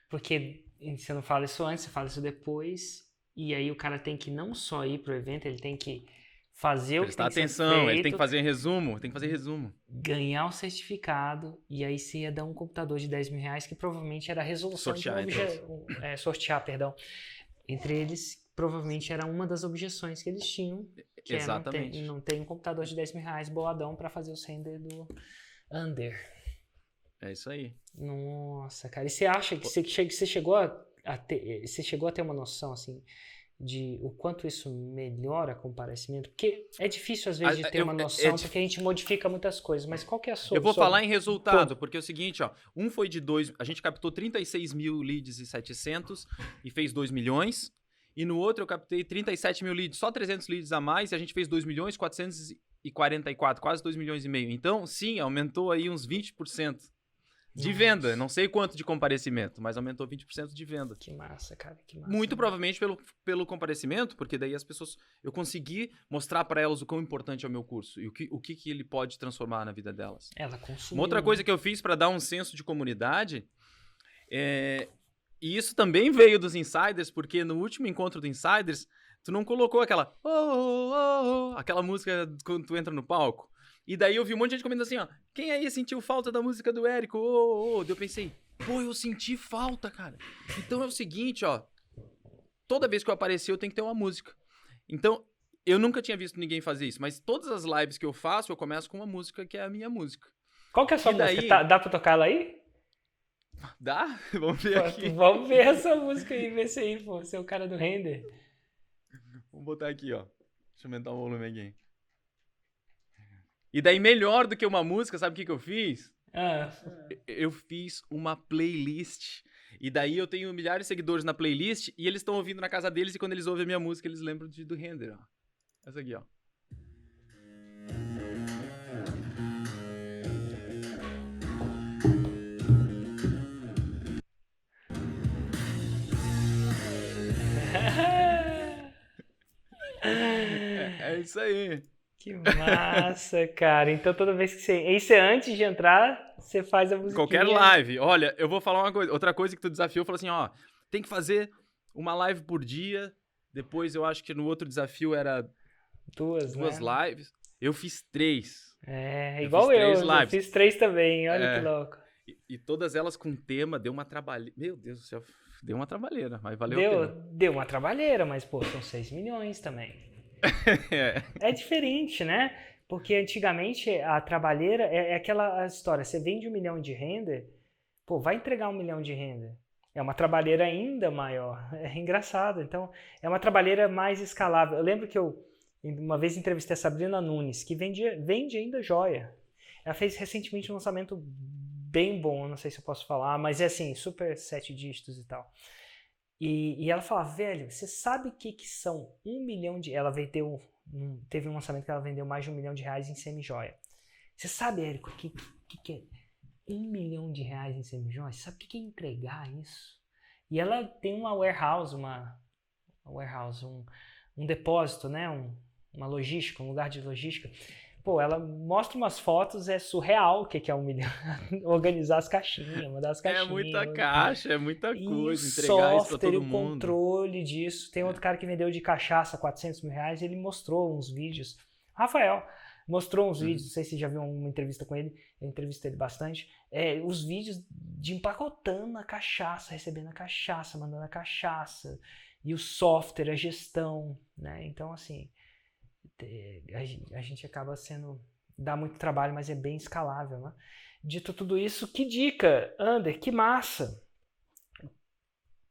Porque você não fala isso antes, você fala isso depois. E aí o cara tem que não só ir pro evento, ele tem que fazer o que Prestar tem que ser atenção, ele tem que feito, fazer resumo, tem que fazer resumo. ganhar o certificado, e aí você ia dar um computador de 10 mil reais, que provavelmente era a resolução Sortear de um entre sortear, perdão. Entre eles, provavelmente era uma das objeções que eles tinham, que Exatamente. não tem um computador de 10 mil reais boladão para fazer os render do Under. É isso aí. Nossa, cara. E você acha que você chegou você chegou a ter uma noção, assim, de o quanto isso melhora com o parecimento? Porque é difícil, às vezes, de ter uma noção, porque a gente modifica muitas coisas, mas qual que é a sua... Eu vou falar em resultado, porque é o seguinte, ó, um foi de 2, a gente captou 36 mil leads e 700 e fez 2 milhões, e no outro eu captei 37 mil leads, só 300 leads a mais, e a gente fez 2 milhões 444, quase 2 milhões e meio. Então, sim, aumentou aí uns 20%. De venda, não sei quanto de comparecimento, mas aumentou 20% de venda. Que massa, cara, que massa. Muito provavelmente pelo comparecimento, porque daí as pessoas... Eu consegui mostrar para elas o quão importante é o meu curso e o que ele pode transformar na vida delas. Ela consumiu. Uma outra coisa que eu fiz para dar um senso de comunidade, e isso também veio dos Insiders, porque no último encontro do Insiders, tu não colocou aquela... aquela música quando tu entra no palco. E daí eu vi um monte de gente comentando assim, ó, quem aí sentiu falta da música do Érico? Daí eu pensei, pô, eu senti falta, cara. Então é o seguinte, ó, toda vez que eu aparecer eu tenho que ter uma música. Então, eu nunca tinha visto ninguém fazer isso, mas todas as lives que eu faço, eu começo com uma música que é a minha música. Qual que é a sua música? Dá pra tocar ela aí? Dá? Vamos ver aqui. Vamos ver essa música aí, ver se aí, pô, você é o cara do render. Vamos botar aqui, ó. Deixa eu aumentar o volume aqui. E daí, melhor do que uma música, sabe o que eu fiz? Eu fiz uma playlist. E daí eu tenho milhares de seguidores na playlist e eles estão ouvindo na casa deles e quando eles ouvem a minha música, eles lembram do Render, ó. Essa aqui, ó. É isso aí. Que massa, cara. Então toda vez que você... Isso é antes de entrar, você faz a musiquinha. Qualquer live. Olha, eu vou falar uma coisa. Outra coisa que tu desafiou, falou assim, ó, tem que fazer uma live por dia. Depois eu acho que no outro desafio era duas né? lives. Eu fiz 3. Igual eu fiz 3 também, olha que louco. E todas elas com tema, deu uma trabalheira. Meu Deus do céu, deu uma trabalheira, mas valeu a pena. Deu uma trabalheira, mas pô, são 6 milhões também. É diferente, né? Porque antigamente a trabalheira é aquela história, você vende 1 milhão de render, pô, vai entregar 1 milhão de render. É uma trabalheira ainda maior. É engraçado. Então, é uma trabalheira mais escalável. Eu lembro que eu uma vez entrevistei a Sabrina Nunes, que vende ainda joia. Ela fez recentemente um lançamento bem bom, não sei se eu posso falar, mas é assim, super 7 dígitos e tal. E ela fala, velho, você sabe o que são 1 milhão de... Ela vendeu, teve um lançamento que ela vendeu mais de 1 milhão de reais em semi-joia. Você sabe, Érico, o que é 1 milhão de reais em semi-joia? Você sabe o que é entregar isso? E ela tem uma warehouse, um depósito, né? Uma logística, um lugar de logística. Pô, ela mostra umas fotos, é surreal o que é 1 milhão. Organizar as caixinhas, mandar as caixinhas. É muita caixa, é muita coisa, entregar isso pra todo mundo. E o controle disso. Tem outro cara que vendeu de cachaça 400 mil reais, ele mostrou uns vídeos. Rafael mostrou uns vídeos, não sei se você já viu uma entrevista com ele, eu entrevistei ele bastante. Os vídeos de empacotando a cachaça, recebendo a cachaça, mandando a cachaça. E o software, a gestão, né? Então, assim... A gente acaba dá muito trabalho, mas é bem escalável, né? Dito tudo isso, que dica, Ander, que massa! O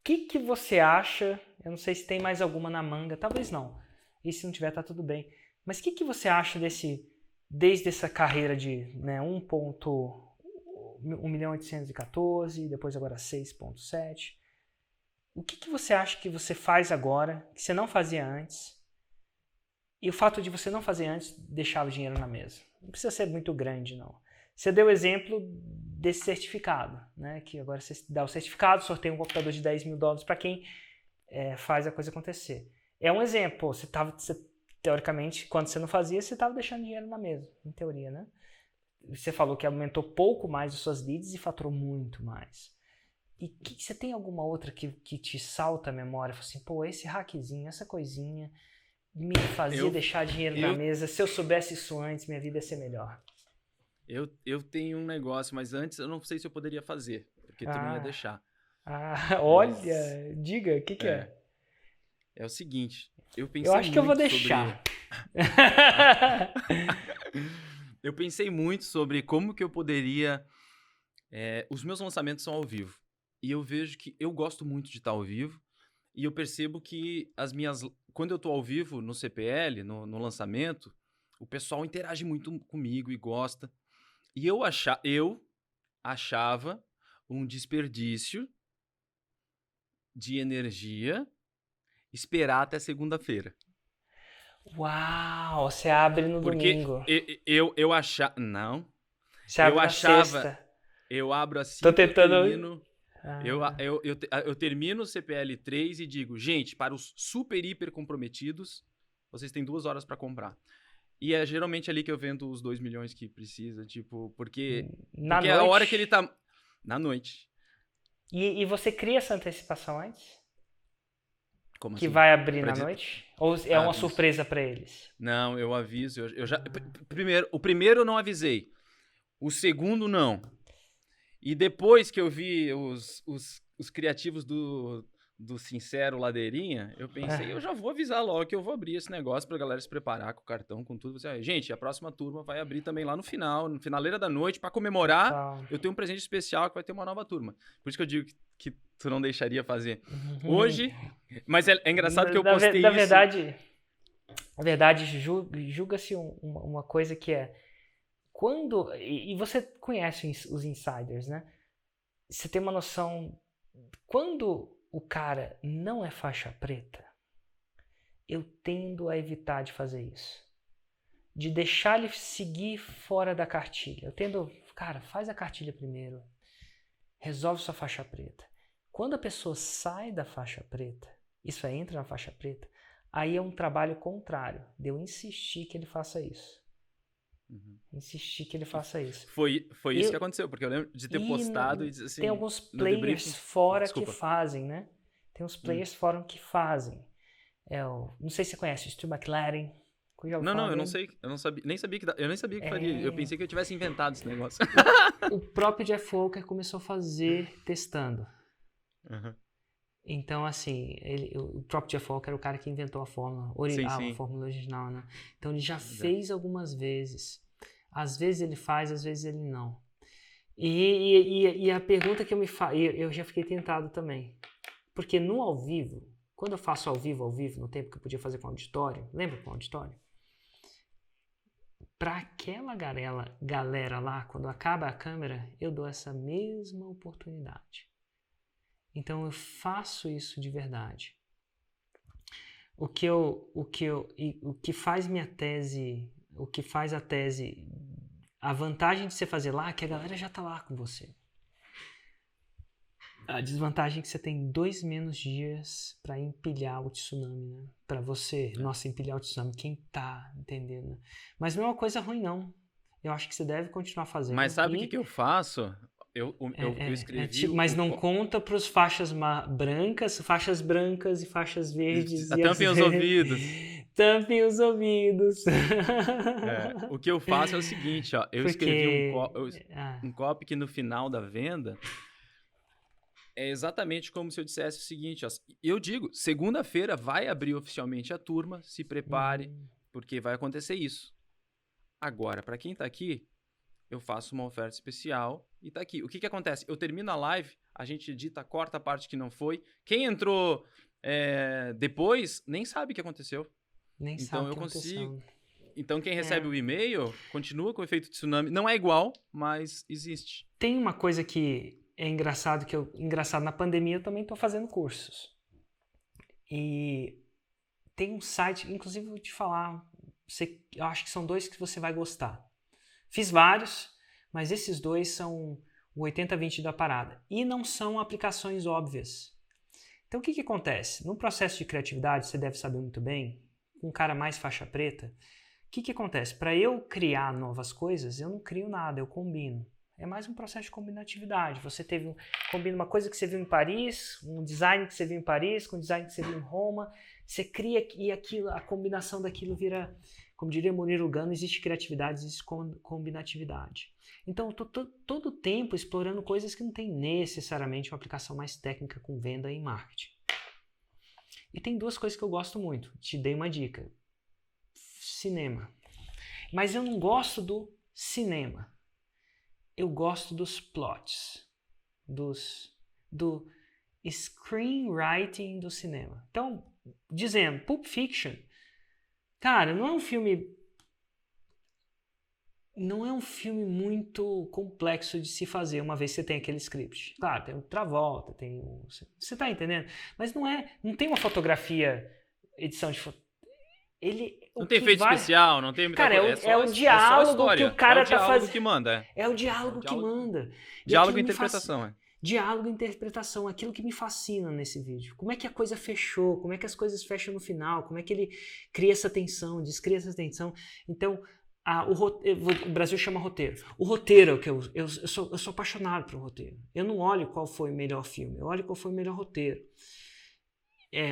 que você acha? Eu não sei se tem mais alguma na manga, talvez não. E se não tiver, tá tudo bem. Mas o que você acha desde essa carreira de 1.814, depois agora 6.7? O que você acha que você faz agora, que você não fazia antes? E o fato de você não fazer antes deixava o dinheiro na mesa. Não precisa ser muito grande, não. Você deu o exemplo desse certificado, né? Que agora você dá o certificado, sorteia um computador de $10 mil para quem faz a coisa acontecer. É um exemplo. Teoricamente, quando você não fazia, você estava deixando dinheiro na mesa, em teoria, né? você falou que aumentou pouco mais as suas leads e faturou muito mais. E você tem alguma outra que te salta a memória? Fala assim, pô, esse hackzinho, essa coisinha me fazia deixar dinheiro na mesa. Se eu soubesse isso antes, minha vida ia ser melhor. Eu tenho um negócio, mas antes eu não sei se eu poderia fazer, porque tu não ia deixar. Olha, diga, o que é? É o seguinte, eu pensei Eu acho que eu vou deixar. Eu pensei muito sobre como que eu poderia... os meus lançamentos são ao vivo. E eu vejo que eu gosto muito de estar ao vivo. E eu percebo que quando eu estou ao vivo no CPL, no lançamento, o pessoal interage muito comigo e gosta. E eu achava um desperdício de energia esperar até segunda-feira. Uau, você abre no domingo. Eu achava... Não. Você abre na sexta. Eu abro assim, Tô tentando... eu termino o CPL 3 e digo, gente, para os super, hiper comprometidos, vocês têm 2 horas para comprar. E é geralmente ali que eu vendo os 2 milhões que precisa, tipo, porque é a hora que ele tá... Na noite. E você cria essa antecipação antes? Como que assim? vai abrir na noite? Ou é uma surpresa para eles? Não, eu aviso. Eu já... O primeiro eu não avisei. O segundo, não. E depois que eu vi os criativos do Sincero Ladeirinha, eu pensei, eu já vou avisar logo que eu vou abrir esse negócio pra galera se preparar com o cartão, com tudo. Gente, a próxima turma vai abrir também lá no finaleira da noite, pra comemorar. Eu tenho um presente especial que vai ter uma nova turma. Por isso que eu digo que tu não deixaria fazer. Hoje, mas é engraçado que eu postei isso. Na verdade, julga-se uma coisa que é quando, e você conhece os insiders, né? Você tem uma noção, quando o cara não é faixa preta, eu tendo a evitar de fazer isso. De deixar ele seguir fora da cartilha. Eu tendo, cara, faz a cartilha primeiro. Resolve sua faixa preta. Quando a pessoa sai da faixa preta, isso aí entra na faixa preta, aí é um trabalho contrário, de eu insistir que ele faça isso. Insistir que ele faça isso. Foi isso que aconteceu, porque eu lembro de ter postado e dizer assim... Tem alguns players fora que fazem, né? Tem uns players fora que fazem. Não sei se você conhece o Stu McLaren. Não, eu não sei. Eu nem sabia que faria. Eu pensei que eu tivesse inventado esse negócio. O próprio Jeff Walker começou a fazer testando. Então, assim, o próprio Jeff Walker era o cara que inventou a fórmula a fórmula original, né? Então, ele já fez algumas vezes. Às vezes ele faz, às vezes ele não. E a pergunta que eu me faço, eu já fiquei tentado também. Porque no ao vivo, quando eu faço ao vivo, no tempo que eu podia fazer com auditório, lembra com auditório? Para aquela galera lá, quando acaba a câmera, eu dou essa mesma oportunidade. Então eu faço isso de verdade. O que faz minha tese, o que faz a tese, a vantagem de você fazer lá é que a galera já tá lá com você. A desvantagem é que você tem 2 menos dias para empilhar o tsunami, né? Para você, empilhar o tsunami, quem tá entendendo? Mas não é uma coisa ruim, não. Eu acho que você deve continuar fazendo. Mas sabe o que eu faço? Eu escrevi... mas não conta para os faixas brancas e faixas verdes. Tampem os ouvidos. Tampem os ouvidos. O que eu faço é o seguinte, ó. Eu escrevi um copy que no final da venda é exatamente como se eu dissesse o seguinte, ó. Eu digo, segunda-feira vai abrir oficialmente a turma, se prepare, porque vai acontecer isso. Agora, para quem tá aqui, eu faço uma oferta especial e tá aqui. O que acontece? Eu termino a live, a gente edita, corta a parte que não foi. Quem entrou depois nem sabe o que aconteceu. Nem sabe o que aconteceu. Então quem recebe o e-mail continua com o efeito tsunami. Não é igual, mas existe. Tem uma coisa que é engraçado, na pandemia eu também estou fazendo cursos. E tem um site, inclusive vou te falar, eu acho que são 2 que você vai gostar. Fiz vários, mas esses 2 são o 80-20 da parada. E não são aplicações óbvias. Então o que acontece? No processo de criatividade, você deve saber muito bem, um cara mais faixa preta, que acontece? Para eu criar novas coisas, eu não crio nada, eu combino. É mais um processo de combinatividade. Você combina uma coisa que você viu em Paris, um design que você viu em Paris, com um design que você viu em Roma, você cria e aquilo, a combinação daquilo vira, como diria Murilo Gun, existe criatividade, existe combinatividade. Então, eu estou todo o tempo explorando coisas que não tem necessariamente uma aplicação mais técnica com venda e marketing. E tem duas coisas que eu gosto muito. Te dei uma dica. Cinema. Mas eu não gosto do cinema. Eu gosto dos plots, do screenwriting do cinema. Então, dizendo, Pulp Fiction, cara, não é um filme muito complexo de se fazer uma vez que você tem aquele script. Claro, tem o Travolta, você tá entendendo? Mas não tem uma fotografia, edição de foto. Não tem efeito especial, não tem muita coisa. Cara, é o diálogo que o cara tá fazendo. Que manda. É o diálogo que manda. Diálogo e interpretação, Diálogo e interpretação, aquilo que me fascina nesse vídeo. Como é que a coisa fechou, como é que as coisas fecham no final, como é que ele cria essa tensão, descria essa tensão. Então, o Brasil chama roteiro. O roteiro é o que eu sou apaixonado pelo roteiro. Eu não olho qual foi o melhor filme, eu olho qual foi o melhor roteiro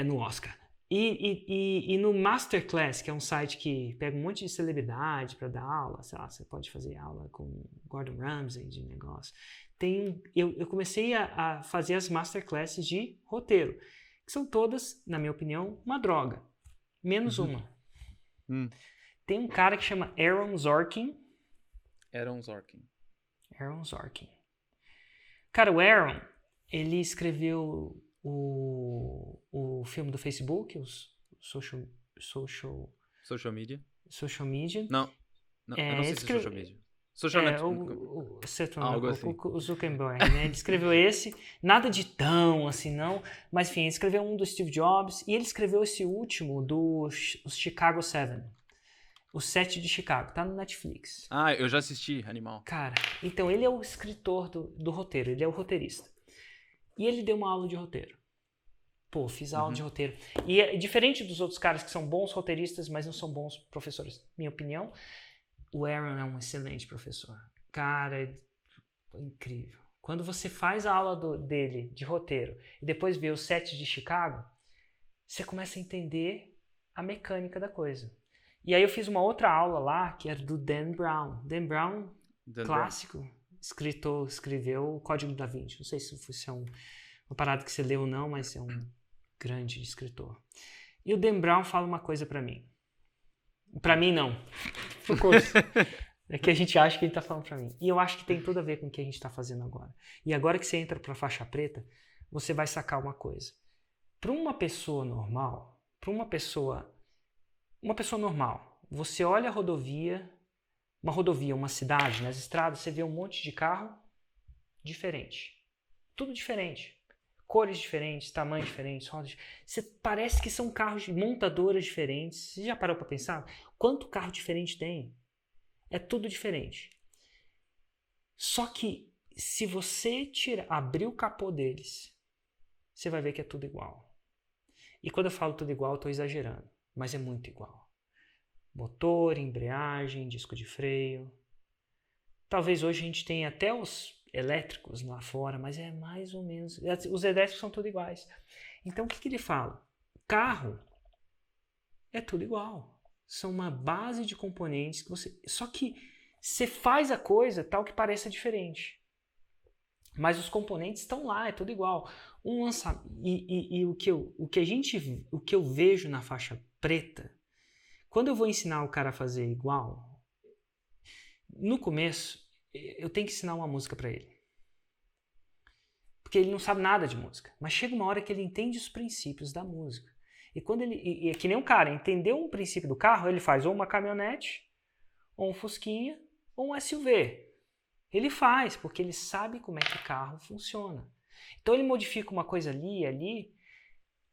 no Oscar. E no Masterclass, que é um site que pega um monte de celebridade para dar aula, sei lá, você pode fazer aula com Gordon Ramsay de negócio. Eu comecei a fazer as Masterclasses de roteiro, que são todas, na minha opinião, uma droga. Menos uma. Tem um cara que chama Aaron Sorkin. Cara, o Aaron, ele escreveu o filme do Facebook, os social media. Não, eu não sei se é social media. Social o Zuckerberg, né? Ele escreveu esse, nada de tão assim não, mas enfim, ele escreveu um do Steve Jobs e ele escreveu esse último do Chicago 7. O 7 de Chicago, tá no Netflix. Ah, eu já assisti, animal. Cara, então ele é o escritor do roteiro, ele é o roteirista. E ele deu uma aula de roteiro. Pô, fiz aula de roteiro. E é diferente dos outros caras que são bons roteiristas, mas não são bons professores. Minha opinião, o Aaron é um excelente professor. Cara, é incrível. Quando você faz a aula dele de roteiro e depois vê o 7 de Chicago, você começa a entender a mecânica da coisa. E aí eu fiz uma outra aula lá, que era do Dan Brown. Dan Brown, clássico, escreveu o Código da Vinci. Não sei se isso é uma parada que você leu ou não, mas é um grande escritor. E o Dan Brown fala uma coisa pra mim. Pra mim, não. No curso. É que a gente acha que ele tá falando pra mim. E eu acho que tem tudo a ver com o que a gente tá fazendo agora. E agora que você entra pra faixa preta, você vai sacar uma coisa. Pra uma pessoa normal, você olha a rodovia, uma cidade, nas estradas, você vê um monte de carro diferente. Tudo diferente. Cores diferentes, tamanhos diferentes, rodas diferentes. Parece que são carros de montadoras diferentes. Você já parou para pensar? Quanto carro diferente tem? É tudo diferente. Só que se você abrir o capô deles, você vai ver que é tudo igual. E quando eu falo tudo igual, eu estou exagerando. Mas é muito igual. Motor, embreagem, disco de freio. Talvez hoje a gente tenha até os elétricos lá fora, mas é mais ou menos... Os elétricos são tudo iguais. Então o que ele fala? Carro é tudo igual. São uma base de componentes que você... Só que você faz a coisa tal que pareça diferente. Mas os componentes estão lá, é tudo igual. E o que eu vejo na faixa preta, quando eu vou ensinar o cara a fazer igual, no começo, eu tenho que ensinar uma música para ele. Porque ele não sabe nada de música. Mas chega uma hora que ele entende os princípios da música. E quando ele é que nem um cara, entendeu um princípio do carro, ele faz ou uma caminhonete, ou um fusquinha, ou um SUV. Ele faz, porque ele sabe como é que o carro funciona. Então ele modifica uma coisa ali e ali.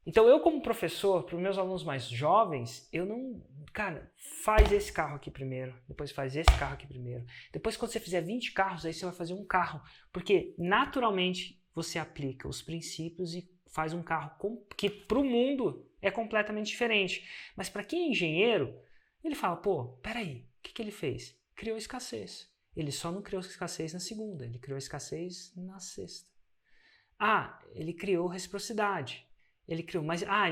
Então eu, como professor, para os meus alunos mais jovens, eu não... Cara, faz esse carro aqui primeiro, depois faz esse carro aqui primeiro. Depois, quando você fizer 20 carros, aí você vai fazer um carro. Porque, naturalmente, você aplica os princípios e faz um carro que para o mundo é completamente diferente. Mas para quem é engenheiro, Ele fala, pô, peraí, o que ele fez? Criou escassez. Ele só não criou escassez na segunda, ele criou escassez na sexta. Ah, ele criou reciprocidade. Ele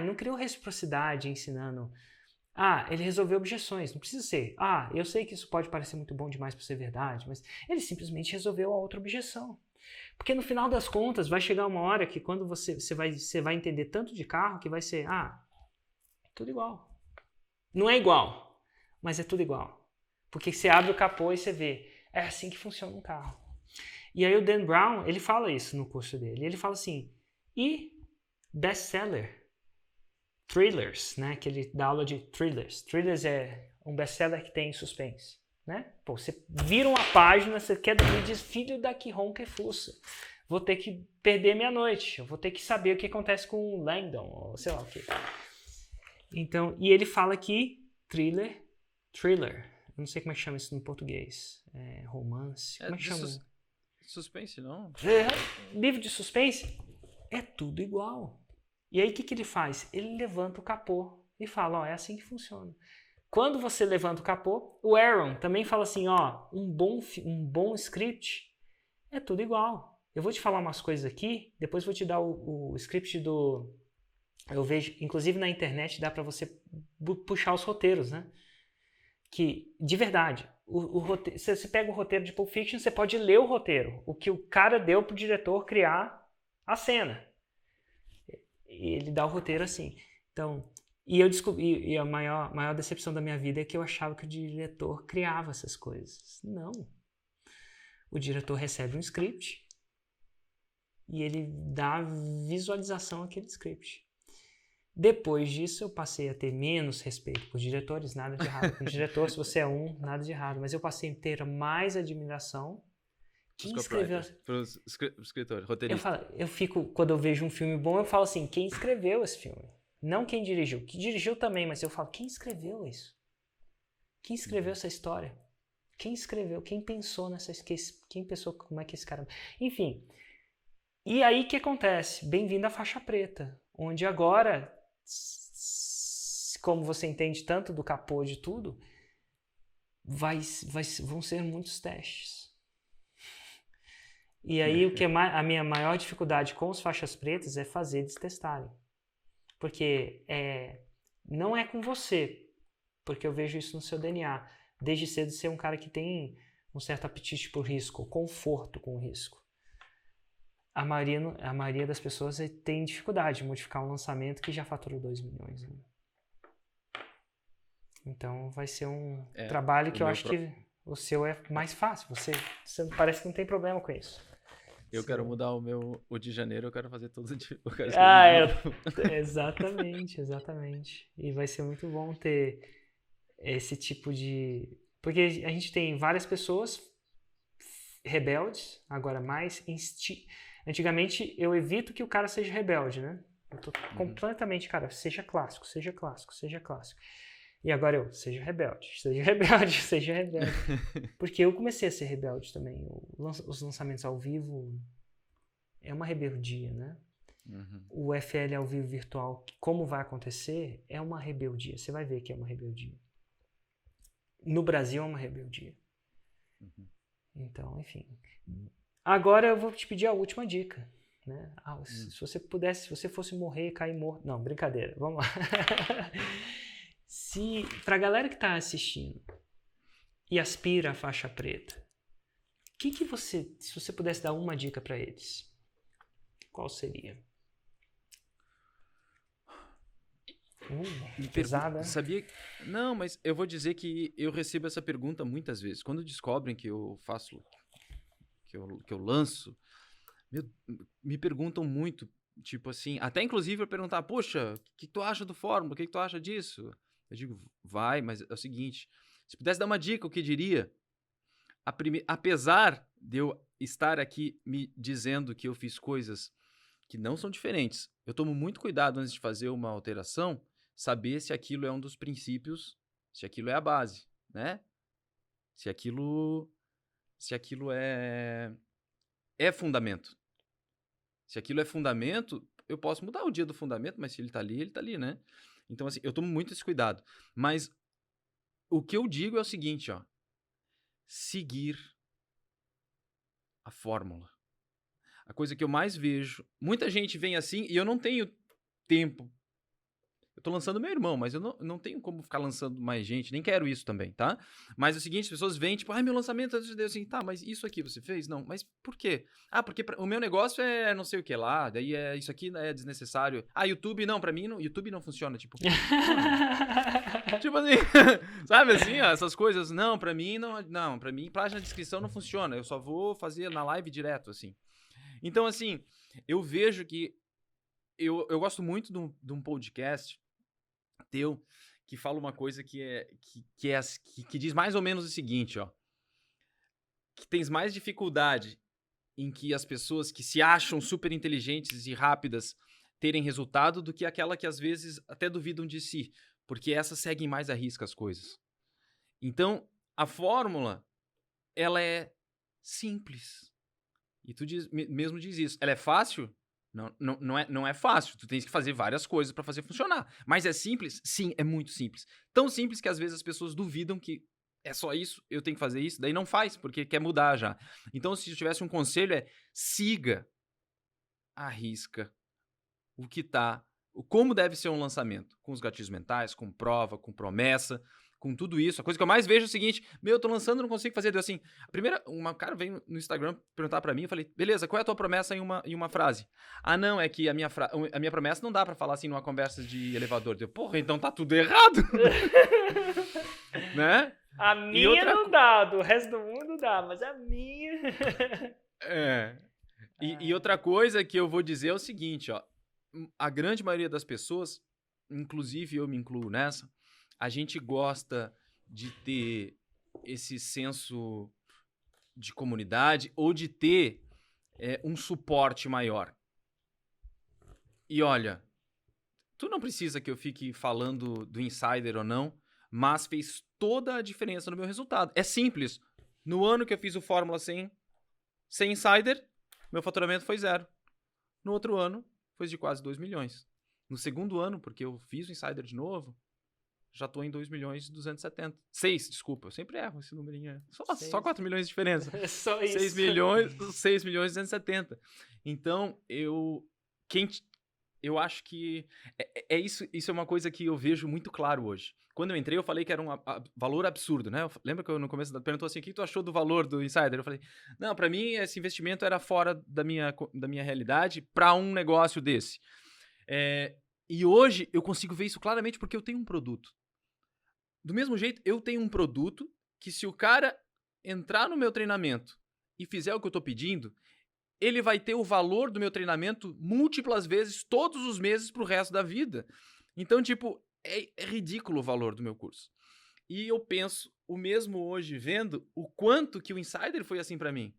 não criou reciprocidade ensinando. Ah, ele resolveu objeções. Não precisa ser. Ah, eu sei que isso pode parecer muito bom demais para ser verdade, mas ele simplesmente resolveu a outra objeção. Porque no final das contas vai chegar uma hora que quando você vai entender tanto de carro que vai ser, tudo igual. Não é igual, mas é tudo igual. Porque você abre o capô e você vê, é assim que funciona um carro. E aí o Dan Brown, ele fala isso no curso dele. Ele fala assim, e best-seller? Thrillers, né? Que ele dá aula de thrillers. Thrillers é um best-seller que tem suspense, né? Pô, você vira uma página, você quer dormir e diz, filho da que ronca e fuça. Vou ter que perder meia-noite. Eu vou ter que saber o que acontece com o Langdon, ou sei lá o que. Então, e ele fala aqui, thriller. Eu não sei como é que chama isso no português. Romance. Como é que chama? Suspense, não? Livro de suspense é tudo igual. E aí o que ele faz? Ele levanta o capô e fala, é assim que funciona. Quando você levanta o capô, o Aaron também fala assim, um bom script é tudo igual. Eu vou te falar umas coisas aqui, depois vou te dar o script do... Eu vejo, inclusive na internet dá para você puxar os roteiros, né? Que, de verdade, você pega o roteiro de Pulp Fiction, você pode ler o roteiro, o que o cara deu pro diretor criar a cena. E ele dá o roteiro assim. Então, e eu descobri, e a maior decepção da minha vida é que eu achava que o diretor criava essas coisas. Não. O diretor recebe um script e ele dá visualização àquele script. Depois disso, eu passei a ter menos respeito por diretores, nada de errado. Com diretor, se você é nada de errado. Mas eu passei a ter mais admiração. Quem escreveu... Escritor, roteirista. Eu fico, quando eu vejo um filme bom, eu falo assim, quem escreveu esse filme? Não quem dirigiu. Que dirigiu também, mas eu falo, quem escreveu isso? Quem escreveu essa história? Quem escreveu? Quem pensou nessa... Quem pensou como é que esse cara... Enfim. E aí o que acontece? Bem-vindo à faixa preta. Onde agora... como você entende tanto do capô de tudo, vão ser muitos testes. E aí a minha maior dificuldade com os faixas pretas é fazer eles testarem. Porque não é com você, porque eu vejo isso no seu DNA. Desde cedo ser um cara que tem um certo apetite por risco, conforto com o risco. A maioria das pessoas tem dificuldade de modificar um lançamento que já faturou 2 milhões. Né? Então vai ser um trabalho que eu acho que o seu é mais fácil. Você parece que não tem problema com isso. Eu quero mudar o de janeiro, eu quero fazer tudo de... Exatamente. E vai ser muito bom ter esse tipo de... Porque a gente tem várias pessoas rebeldes, agora mais... Antigamente, eu evito que o cara seja rebelde, né? Eu tô completamente, cara, seja clássico. E agora seja rebelde. Porque eu comecei a ser rebelde também. Os lançamentos ao vivo é uma rebeldia, né? O FL ao vivo virtual, como vai acontecer, é uma rebeldia. Você vai ver que é uma rebeldia. No Brasil é uma rebeldia. Então, enfim. Agora eu vou te pedir a última dica. Né? Se você fosse morrer e cair morto... Não, brincadeira. Vamos lá. Pra galera que tá assistindo e aspira a faixa preta, se você pudesse dar uma dica para eles, qual seria? Pesada. Sabia? Não, mas eu vou dizer que eu recebo essa pergunta muitas vezes. Quando descobrem que eu faço, que eu lanço, me perguntam muito, tipo assim, até inclusive eu perguntar, poxa, o que tu acha do Fórmula? O que tu acha disso? Eu digo, vai, mas é o seguinte, se pudesse dar uma dica, o que diria? Apesar de eu estar aqui me dizendo que eu fiz coisas que não são diferentes, eu tomo muito cuidado antes de fazer uma alteração, saber se aquilo é um dos princípios, se aquilo é a base, né? Se aquilo é fundamento. Se aquilo é fundamento, eu posso mudar o dia do fundamento, mas se ele tá ali, né? Então, assim, eu tomo muito esse cuidado. Mas o que eu digo é o seguinte, ó. Seguir a fórmula. A coisa que eu mais vejo, muita gente vem assim e eu não tenho tempo. Eu tô lançando meu irmão, mas eu não tenho como ficar lançando mais gente, nem quero isso também, tá? Mas é o seguinte, as pessoas vêm, tipo, ai, meu lançamento, eu assim, tá, mas isso aqui você fez? Não, mas por quê? Ah, porque o meu negócio é não sei o que lá, daí é isso aqui é desnecessário. Ah, YouTube, não, pra mim, YouTube não funciona, tipo, mano, tipo assim, sabe assim, ó, essas coisas, não, pra mim, pra mim, página de descrição não funciona, eu só vou fazer na live direto, assim. Então, assim, eu vejo que eu gosto muito de um podcast teu que fala uma coisa que diz mais ou menos o seguinte, ó. Que tens mais dificuldade em que as pessoas que se acham super inteligentes e rápidas terem resultado do que aquela que às vezes até duvidam de si, porque essas seguem mais à risca as coisas. Então, a fórmula, ela é simples. E tu mesmo diz isso. Ela é fácil? Não é fácil. Tu tens que fazer várias coisas para fazer funcionar. Mas é simples? Sim, é muito simples. Tão simples que às vezes as pessoas duvidam que é só isso, eu tenho que fazer isso, daí não faz, porque quer mudar já. Então, se eu tivesse um conselho, siga à risca como deve ser um lançamento, com os gatilhos mentais, com prova, com promessa, com tudo isso. A coisa que eu mais vejo é o seguinte, eu tô lançando, não consigo fazer. Deu assim, uma cara veio no Instagram perguntar pra mim, eu falei, beleza, qual é a tua promessa em uma frase? Ah, não, é que a minha promessa não dá pra falar assim numa conversa de elevador. Deu, porra, então tá tudo errado. Né? A minha não dá, do resto do mundo dá, mas a minha... E outra coisa que eu vou dizer é o seguinte, ó. A grande maioria das pessoas, inclusive eu me incluo nessa, a gente gosta de ter esse senso de comunidade ou de ter um suporte maior. E olha, tu não precisa que eu fique falando do insider ou não, mas fez toda a diferença no meu resultado. É simples. No ano que eu fiz o Fórmula 100 sem insider, meu faturamento foi 0. No outro ano, foi de quase 2 milhões. No segundo ano, porque eu fiz o insider de novo, já tô em 2 milhões e 270. 6, desculpa, eu sempre erro esse numerinho. Só 4 milhões de diferença. Só isso. 6 milhões e 270. Então, eu acho que isso é uma coisa que eu vejo muito claro hoje. Quando eu entrei, eu falei que era um valor absurdo, né? Lembra que eu no começo perguntou assim, o que tu achou do valor do insider? Eu falei, não, para mim esse investimento era fora da minha realidade para um negócio desse. E hoje eu consigo ver isso claramente porque eu tenho um produto. Do mesmo jeito, eu tenho um produto que se o cara entrar no meu treinamento e fizer o que eu tô pedindo, ele vai ter o valor do meu treinamento múltiplas vezes, todos os meses, pro resto da vida. Então, tipo, é ridículo o valor do meu curso. E eu penso o mesmo hoje, vendo o quanto que o Insider foi assim pra mim.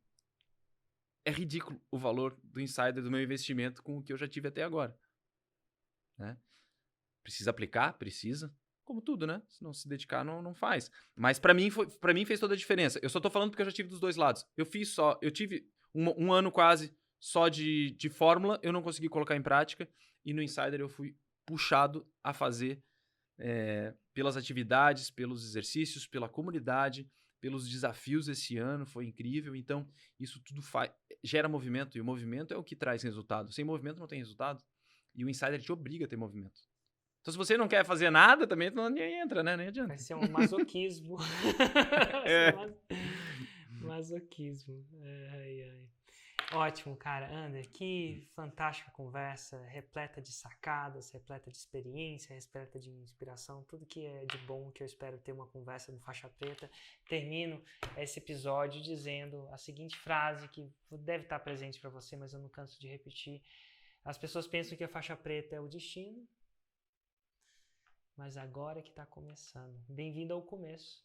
É ridículo o valor do Insider, do meu investimento, com o que eu já tive até agora. Né? Precisa aplicar? Precisa. Como tudo, né? Se não se dedicar, não faz. Mas pra mim fez toda a diferença. Eu só tô falando porque eu já tive dos dois lados. Eu tive um ano quase só de fórmula, eu não consegui colocar em prática, e no Insider eu fui puxado a fazer pelas atividades, pelos exercícios, pela comunidade, pelos desafios esse ano, foi incrível. Então, isso tudo gera movimento, e o movimento é o que traz resultado. Sem movimento não tem resultado. E o Insider te obriga a ter movimento. Então, se você não quer fazer nada, também não entra, né? Nem adianta. Vai ser um masoquismo. Masoquismo. Ai. Ótimo, cara. Ander, que fantástica conversa, repleta de sacadas, repleta de experiência, repleta de inspiração, tudo que é de bom que eu espero ter uma conversa no Faixa Preta. Termino esse episódio dizendo a seguinte frase que deve estar presente para você, mas eu não canso de repetir. As pessoas pensam que a faixa preta é o destino, mas agora que está começando. Bem-vindo ao começo.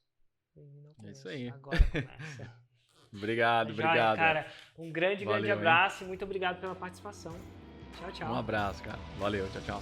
É isso aí. Agora começa. Obrigado. Cara, um grande abraço e muito obrigado pela participação. Tchau. Um abraço, cara. Valeu, tchau.